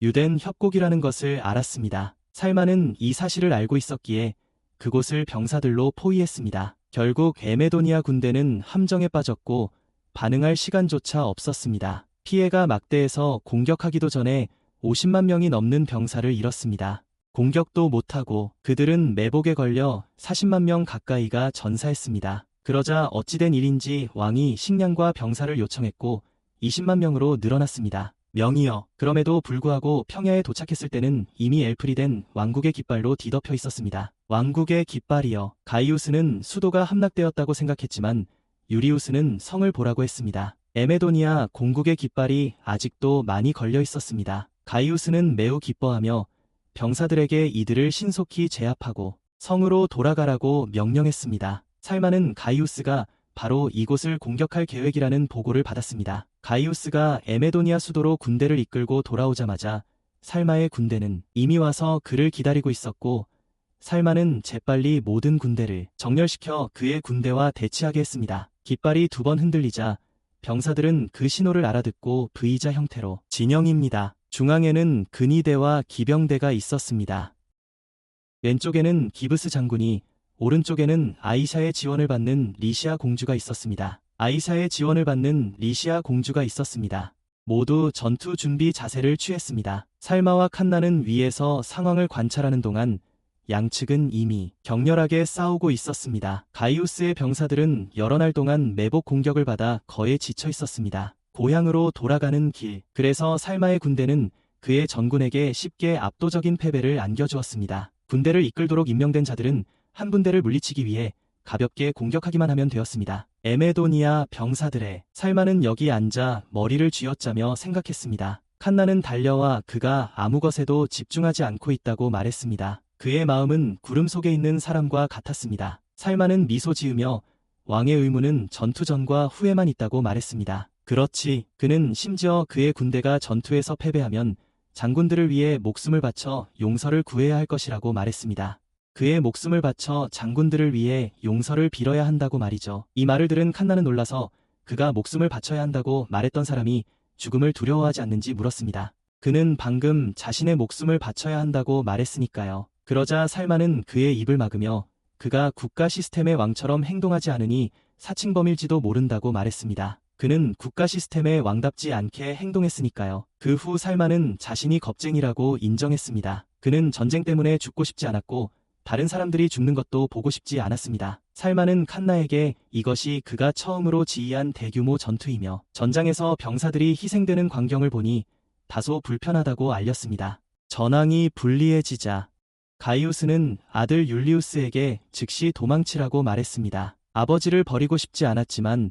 유댄 협곡이라는 것을 알았습니다. 살마는 이 사실을 알고 있었기에 그곳을 병사들로 포위했습니다. 결국 에메도니아 군대는 함정에 빠졌고 반응할 시간조차 없었습니다. 피해가 막대해서 공격하기도 전에 50만 명이 넘는 병사를 잃었습니다. 공격도 못하고 그들은 매복에 걸려 40만 명 가까이가 전사했습니다. 그러자 어찌된 일인지 왕이 식량과 병사를 요청했고 20만 명으로 늘어났습니다. 명이여. 그럼에도 불구하고 평야에 도착했을 때는 이미 엘플이 된 왕국의 깃발로 뒤덮여 있었습니다. 왕국의 깃발이여. 가이우스는 수도가 함락되었다고 생각했지만 유리우스는 성을 보라고 했습니다. 에메도니아 공국의 깃발이 아직도 많이 걸려 있었습니다. 가이우스는 매우 기뻐하며 병사들에게 이들을 신속히 제압하고 성으로 돌아가라고 명령했습니다. 살마는 가이우스가 바로 이곳을 공격할 계획이라는 보고를 받았습니다. 가이우스가 에메도니아 수도로 군대를 이끌고 돌아오자마자 살마의 군대는 이미 와서 그를 기다리고 있었고 살마는 재빨리 모든 군대를 정렬시켜 그의 군대와 대치하게 했습니다. 깃발이 2번 흔들리자 병사들은 그 신호를 알아듣고 V자 형태로 진영입니다. 중앙에는 근위대와 기병대가 있었습니다. 왼쪽에는 기브스 장군이, 오른쪽에는 아이샤의 지원을 받는 리시아 공주가 있었습니다. 모두 전투 준비 자세를 취했습니다. 살마와 칸나는 위에서 상황을 관찰하는 동안 양측은 이미 격렬하게 싸우고 있었습니다. 가이우스의 병사들은 여러 날 동안 매복 공격을 받아 거의 지쳐 있었습니다. 고향으로 돌아가는 길. 그래서 살마의 군대는 그의 전군에게 쉽게 압도적인 패배를 안겨주었습니다. 군대를 이끌도록 임명된 자들은 한 군대를 물리치기 위해 가볍게 공격하기만 하면 되었습니다. 에메도니아 병사들의 살마는 여기 앉아 머리를 쥐어짜며 생각했습니다. 칸나는 달려와 그가 아무 것에도 집중하지 않고 있다고 말했습니다. 그의 마음은 구름 속에 있는 사람과 같았습니다. 살마는 미소 지으며 왕의 의무는 전투 전과 후에만 있다고 말했습니다. 그렇지. 그는 심지어 그의 군대가 전투에서 패배하면 장군들을 위해 목숨을 바쳐 용서를 구해야 할 것이라고 말했습니다. 그의 목숨을 바쳐 장군들을 위해 용서를 빌어야 한다고 말이죠. 이 말을 들은 칸나는 놀라서 그가 목숨을 바쳐야 한다고 말했던 사람이 죽음을 두려워하지 않는지 물었습니다. 그는 방금 자신의 목숨을 바쳐야 한다고 말했으니까요. 그러자 살마는 그의 입을 막으며 그가 국가 시스템의 왕처럼 행동하지 않으니 사칭범일지도 모른다고 말했습니다. 그는 국가 시스템의 왕답지 않게 행동했으니까요. 그 후 살마는 자신이 겁쟁이라고 인정했습니다. 그는 전쟁 때문에 죽고 싶지 않았고 다른 사람들이 죽는 것도 보고 싶지 않았습니다. 살마는 칸나에게 이것이 그가 처음으로 지휘한 대규모 전투이며 전장에서 병사들이 희생되는 광경을 보니 다소 불편하다고 알렸습니다. 전황이 불리해지자 가이우스는 아들 율리우스에게 즉시 도망치라고 말했습니다. 아버지를 버리고 싶지 않았지만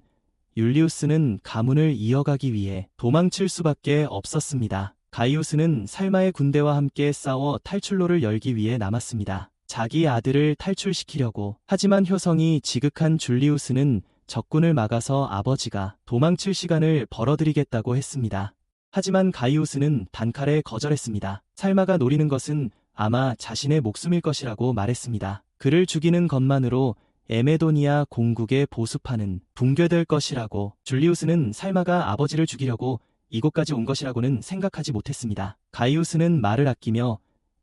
율리우스는 가문을 이어가기 위해 도망칠 수밖에 없었습니다. 가이우스는 살마의 군대와 함께 싸워 탈출로를 열기 위해 남았습니다. 자기 아들을 탈출시키려고. 하지만 효성이 지극한 줄리우스는 적군을 막아서 아버지가 도망칠 시간을 벌어들이겠다고 했습니다. 하지만 가이우스는 단칼에 거절했습니다. 살마가 노리는 것은 아마 자신의 목숨일 것이라고 말했습니다. 그를 죽이는 것만으로 에메도니아 공국의 보수파는 붕괴될 것이라고. 줄리우스는 살마가 아버지를 죽이려고 이곳까지 온 것이라고는 생각하지 못했습니다. 가이우스는 말을 아끼며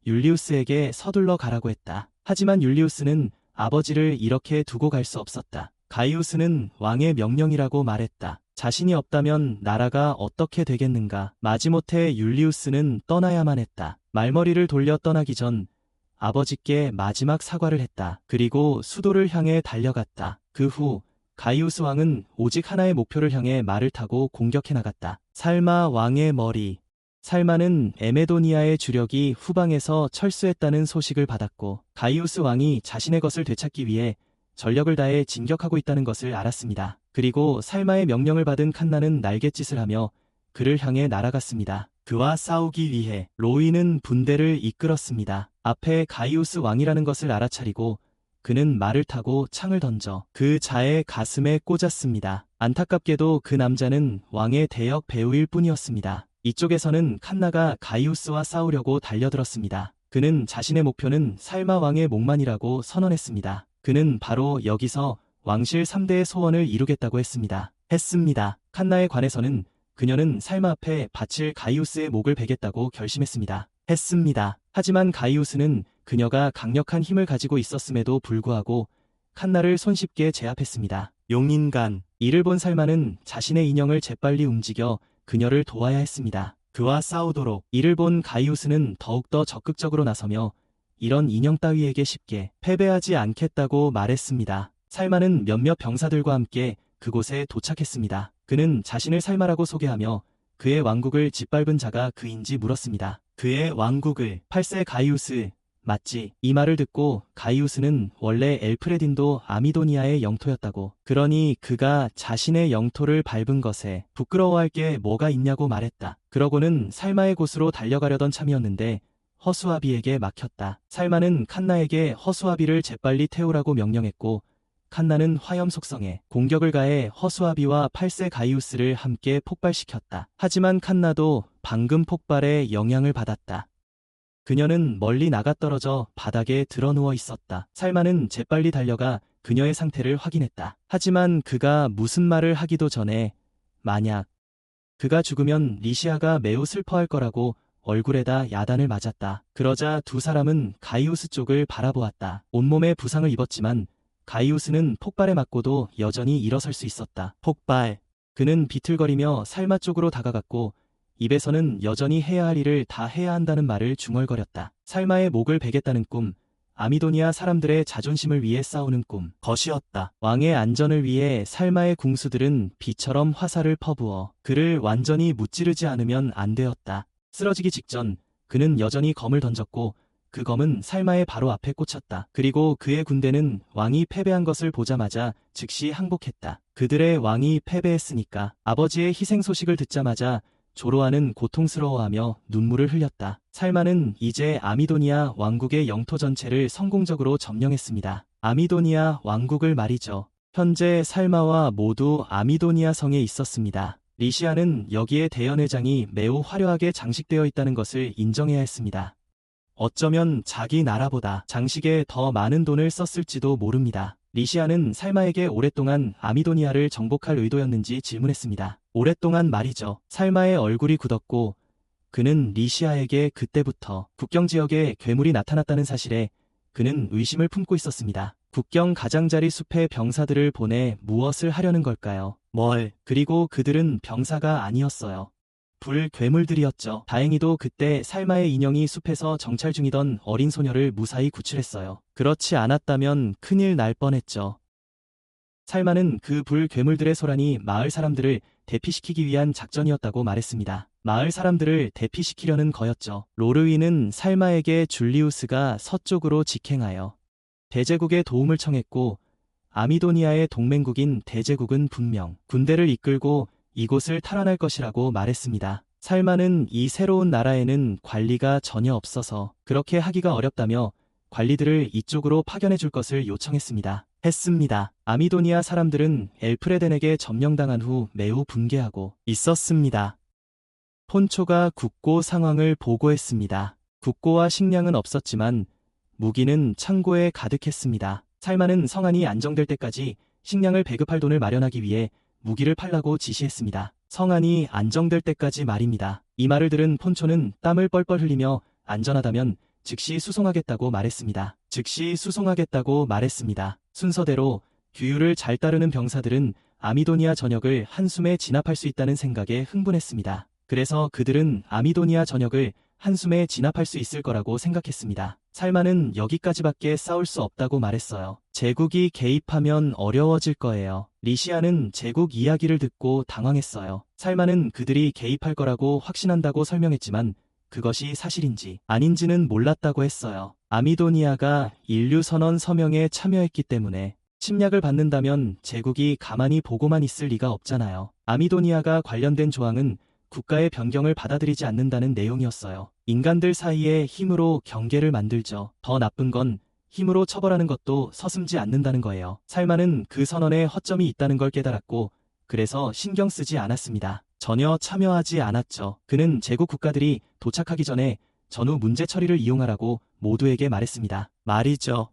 율리우스에게 서둘러 가라고 했다. 하지만 율리우스는 아버지를 이렇게 두고 갈 수 없었다. 가이우스는 왕의 명령이라고 말했다. 자신이 없다면 나라가 어떻게 되겠는가. 마지못해 율리우스는 떠나야만 했다. 말머리를 돌려 떠나기 전 아버지께 마지막 사과를 했다. 그리고 수도를 향해 달려갔다. 그 후 가이우스 왕은 오직 하나의 목표를 향해 말을 타고 공격해 나갔다. 살마 왕의 머리. 살마는 에메도니아의 주력이 후방에서 철수했다는 소식을 받았고 가이우스 왕이 자신의 것을 되찾기 위해 전력을 다해 진격하고 있다는 것을 알았습니다. 그리고 살마의 명령을 받은 칸나는 날갯짓을 하며 그를 향해 날아갔습니다. 그와 싸우기 위해 로이는 분대를 이끌었습니다. 앞에 가이우스 왕이라는 것을 알아차리고 그는 말을 타고 창을 던져 그 자의 가슴에 꽂았습니다. 안타깝게도 그 남자는 왕의 대역 배우일 뿐이었습니다. 이쪽에서는 칸나가 가이우스와 싸우려고 달려들었습니다. 그는 자신의 목표는 살마 왕의 목만이라고 선언했습니다. 그는 바로 여기서 왕실 3대의 소원을 이루겠다고 했습니다. 칸나에 관해서는 그녀는 살마 앞에 바칠 가이우스의 목을 베겠다고 결심했습니다. 하지만 가이우스는 그녀가 강력한 힘을 가지고 있었음에도 불구하고 칸나를 손쉽게 제압했습니다. 용인간, 이를 본 살마는 자신의 인형을 재빨리 움직여 그녀를 도와야 했습니다. 그와 싸우도록 이를 본 가이우스는 더욱더 적극적으로 나서며 이런 인형 따위에게 쉽게 패배하지 않겠다고 말했습니다. 살마는 몇몇 병사들과 함께 그곳에 도착했습니다. 그는 자신을 살마라고 소개하며 그의 왕국을 짓밟은 자가 그인지 물었습니다. 그의 왕국을 8세 가이우스, 맞지? 이 말을 듣고 가이우스는 원래 엘프레딘도 아미도니아의 영토였다고. 그러니 그가 자신의 영토를 밟은 것에 부끄러워할 게 뭐가 있냐고 말했다. 그러고는 살마의 곳으로 달려가려던 참이었는데 허수아비에게 막혔다. 살마는 칸나에게 허수아비를 재빨리 태우라고 명령했고 칸나는 화염 속성에 공격을 가해 허수아비와 8세 가이우스를 함께 폭발시켰다. 하지만 칸나도 방금 폭발에 영향을 받았다. 그녀는 멀리 나가떨어져 바닥에 드러누워 있었다. 살마는 재빨리 달려가 그녀의 상태를 확인했다. 하지만 그가 무슨 말을 하기도 전에 만약 그가 죽으면 리시아가 매우 슬퍼할 거라고 얼굴에다 야단을 맞았다. 그러자 두 사람은 가이우스 쪽을 바라보았다. 온몸에 부상을 입었지만 가이우스는 폭발에 맞고도 여전히 일어설 수 있었다. 폭발. 그는 비틀거리며 살마 쪽으로 다가갔고 입에서는 여전히 해야 할 일을 다 해야 한다는 말을 중얼거렸다. 살마의 목을 베겠다는 꿈, 아미도니아 사람들의 자존심을 위해 싸우는 꿈, 것이었다. 왕의 안전을 위해 살마의 궁수들은 비처럼 화살을 퍼부어 그를 완전히 무찌르지 않으면 안 되었다. 쓰러지기 직전 그는 여전히 검을 던졌고 그 검은 살마의 바로 앞에 꽂혔다. 그리고 그의 군대는 왕이 패배한 것을 보자마자 즉시 항복했다. 그들의 왕이 패배했으니까. 아버지의 희생 소식을 듣자마자 조로아는 고통스러워하며 눈물을 흘렸다. 살마는 이제 아미도니아 왕국의 영토 전체를 성공적으로 점령했습니다. 아미도니아 왕국을 말이죠. 현재 살마와 모두 아미도니아 성에 있었습니다. 리시아는 여기에 대연회장이 매우 화려하게 장식되어 있다는 것을 인정해야 했습니다. 어쩌면 자기 나라보다 장식에 더 많은 돈을 썼을지도 모릅니다. 리시아는 살마에게 오랫동안 아미도니아를 정복할 의도였는지 질문했습니다. 오랫동안 말이죠. 살마의 얼굴이 굳었고 그는 리시아에게 그때부터 국경 지역에 괴물이 나타났다는 사실에 그는 의심을 품고 있었습니다. 국경 가장자리 숲에 병사들을 보내 무엇을 하려는 걸까요? 그리고 그들은 병사가 아니었어요. 불 괴물들이었죠. 다행히도 그때 살마의 인형이 숲에서 정찰 중이던 어린 소녀를 무사히 구출했어요. 그렇지 않았다면 큰일 날 뻔했죠. 살마는 그 불 괴물들의 소란이 마을 사람들을 대피시키기 위한 작전이었다고 말했습니다. 마을 사람들을 대피시키려는 거였죠. 로르위는 살마에게 줄리우스가 서쪽으로 직행하여 대제국의 도움을 청했고 아미도니아의 동맹국인 대제국은 분명 군대를 이끌고 이곳을 탈환할 것이라고 말했습니다. 살마는 이 새로운 나라에는 관리가 전혀 없어서 그렇게 하기가 어렵다며 관리들을 이쪽으로 파견해 줄 것을 요청했습니다. 아미도니아 사람들은 엘프레덴에게 점령당한 후 매우 분개하고 있었습니다. 폰초가 국고 상황을 보고했습니다. 국고와 식량은 없었지만 무기는 창고에 가득했습니다. 살마는 성안이 안정될 때까지 식량을 배급할 돈을 마련하기 위해 무기를 팔라고 지시했습니다. 성안이 안정될 때까지 말입니다. 이 말을 들은 폰초는 땀을 뻘뻘 흘리며 안전하다면 즉시 수송하겠다고 말했습니다. 순서대로 규율을 잘 따르는 병사들은 아미도니아 전역을 한숨에 진압할 수 있다는 생각에 흥분했습니다. 그래서 그들은 아미도니아 전역을 한숨에 진압할 수 있을 거라고 생각했습니다. 살마는 여기까지밖에 싸울 수 없다고 말했어요. 제국이 개입하면 어려워질 거예요. 리시아는 제국 이야기를 듣고 당황했어요. 살마는 그들이 개입할 거라고 확신한다고 설명했지만 그것이 사실인지 아닌지는 몰랐다고 했어요. 아미도니아가 인류선언 서명에 참여했기 때문에 침략을 받는다면 제국이 가만히 보고만 있을 리가 없잖아요. 아미도니아가 관련된 조항은 국가의 변경을 받아들이지 않는다는 내용이었어요. 인간들 사이에 힘으로 경계를 만들죠. 더 나쁜 건 힘으로 처벌하는 것도 서슴지 않는다는 거예요. 살마는 그 선언에 허점이 있다는 걸 깨달았고 그래서 신경 쓰지 않았습니다. 전혀 참여하지 않았죠. 그는 제국 국가들이 도착하기 전에 전후 문제 처리를 이용하라고 모두에게 말했습니다. 말이죠.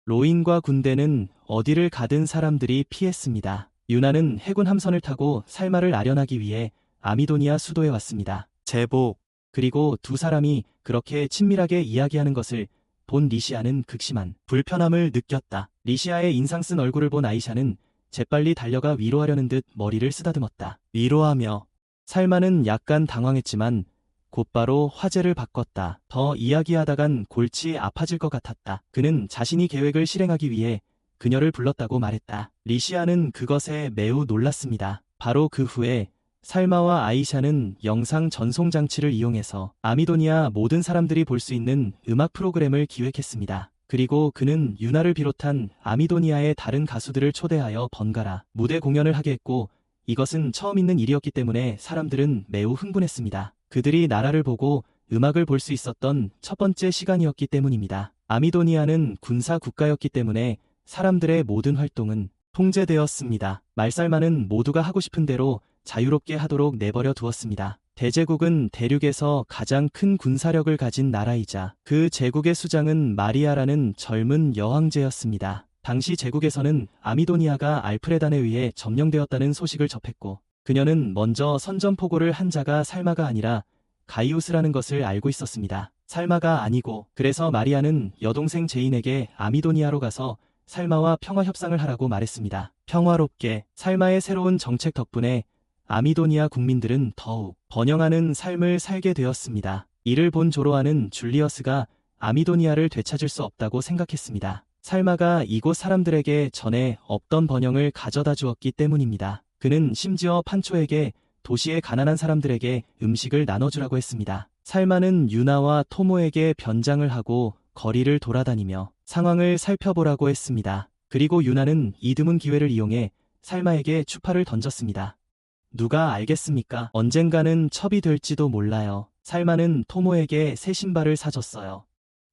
로인과 군대는 어디를 가든 사람들이 피했습니다. 유나는 해군 함선을 타고 살마를 아련하기 위해 아미도니아 수도에 왔습니다. 제복. 그리고 두 사람이 그렇게 친밀하게 이야기하는 것을 본 리시아는 극심한 불편함을 느꼈다. 리시아의 인상 쓴 얼굴을 본 아이샤는 재빨리 달려가 위로하려는 듯 머리를 쓰다듬었다. 위로하며. 살마는 약간 당황했지만 곧바로 화제를 바꿨다. 더 이야기하다간 골치 아파질 것 같았다. 그는 자신이 계획을 실행하기 위해 그녀를 불렀다고 말했다. 리시아는 그것에 매우 놀랐습니다. 바로 그 후에 살마와 아이샤는 영상 전송 장치를 이용해서 아미도니아 모든 사람들이 볼 수 있는 음악 프로그램을 기획했습니다. 그리고 그는 유나를 비롯한 아미도니아의 다른 가수들을 초대하여 번갈아 무대 공연을 하게 했고 이것은 처음 있는 일이었기 때문에 사람들은 매우 흥분했습니다. 그들이 나라를 보고 음악을 볼 수 있었던 첫 번째 시간이었기 때문입니다. 아미도니아는 군사 국가였기 때문에 사람들의 모든 활동은 통제되었습니다. 말살만은 모두가 하고 싶은 대로 자유롭게 하도록 내버려 두었습니다. 대제국은 대륙에서 가장 큰 군사력을 가진 나라이자 그 제국의 수장은 마리아라는 젊은 여왕제였습니다. 당시 제국에서는 아미도니아가 알프레단에 의해 점령되었다는 소식을 접했고 그녀는 먼저 선전포고를 한 자가 살마가 아니라 가이우스라는 것을 알고 있었습니다. 살마가 아니고 그래서 마리아는 여동생 제인에게 아미도니아로 가서 살마와 평화 협상을 하라고 말했습니다. 평화롭게. 살마의 새로운 정책 덕분에 아미도니아 국민들은 더욱 번영하는 삶을 살게 되었습니다. 이를 본 조로아는 줄리어스가 아미도니아를 되찾을 수 없다고 생각했습니다. 살마가 이곳 사람들에게 전에 없던 번영을 가져다 주었기 때문입니다. 그는 심지어 판초에게 도시의 가난한 사람들에게 음식을 나눠주라고 했습니다. 살마는 유나와 토모에게 변장을 하고 거리를 돌아다니며 상황을 살펴보라고 했습니다. 그리고 유나는 이 드문 기회를 이용해 살마에게 추파를 던졌습니다. 누가 알겠습니까? 언젠가는 첩이 될지도 몰라요. 살마는 토모에게 새 신발을 사줬어요.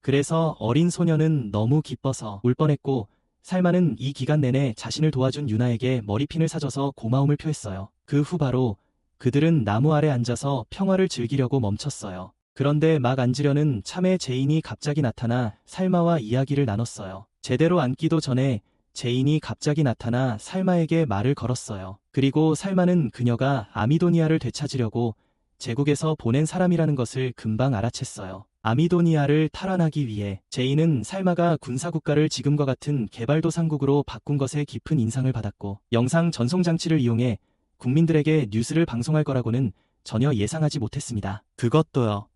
그래서 어린 소녀는 너무 기뻐서 울 뻔했고 살마는 이 기간 내내 자신을 도와준 유나에게 머리핀을 사줘서 고마움을 표했어요. 그 후 바로 그들은 나무 아래 앉아서 평화를 즐기려고 멈췄어요. 그런데 막 앉으려는 참에 제인이 갑자기 나타나 살마와 이야기를 나눴어요. 제대로 앉기도 전에 제인이 갑자기 나타나 살마에게 말을 걸었어요. 그리고 살마는 그녀가 아미도니아를 되찾으려고 제국에서 보낸 사람이라는 것을 금방 알아챘어요. 아미도니아를 탈환하기 위해 제인은 살마가 군사국가를 지금과 같은 개발도상국으로 바꾼 것에 깊은 인상을 받았고 영상 전송장치를 이용해 국민들에게 뉴스를 방송할 거라고는 전혀 예상하지 못했습니다. 그것도요.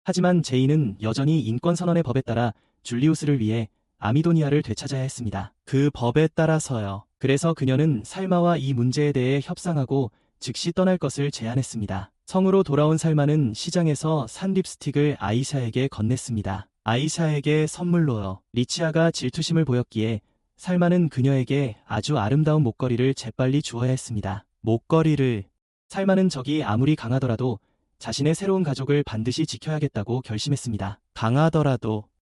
하지만 제인은 여전히 인권선언의 법에 따라 줄리우스를 위해 아미도니아를 되찾아야 했습니다. 그 법에 따라서요. 그래서 그녀는 살마와 이 문제에 대해 협상하고 즉시 떠날 것을 제안했습니다. 성으로 돌아온 살마는 시장에서 산 립스틱을 아이샤에게 건넸습니다. 아이샤에게 선물로요. 리치아가 질투심을 보였기에 살마는 그녀에게 아주 아름다운 목걸이를 재빨리 주어야 했습니다. 목걸이를. 살마는 적이 아무리 강하더라도 자신의 새로운 가족을 반드시 지켜야겠다고 결심했습니다. 강하더라도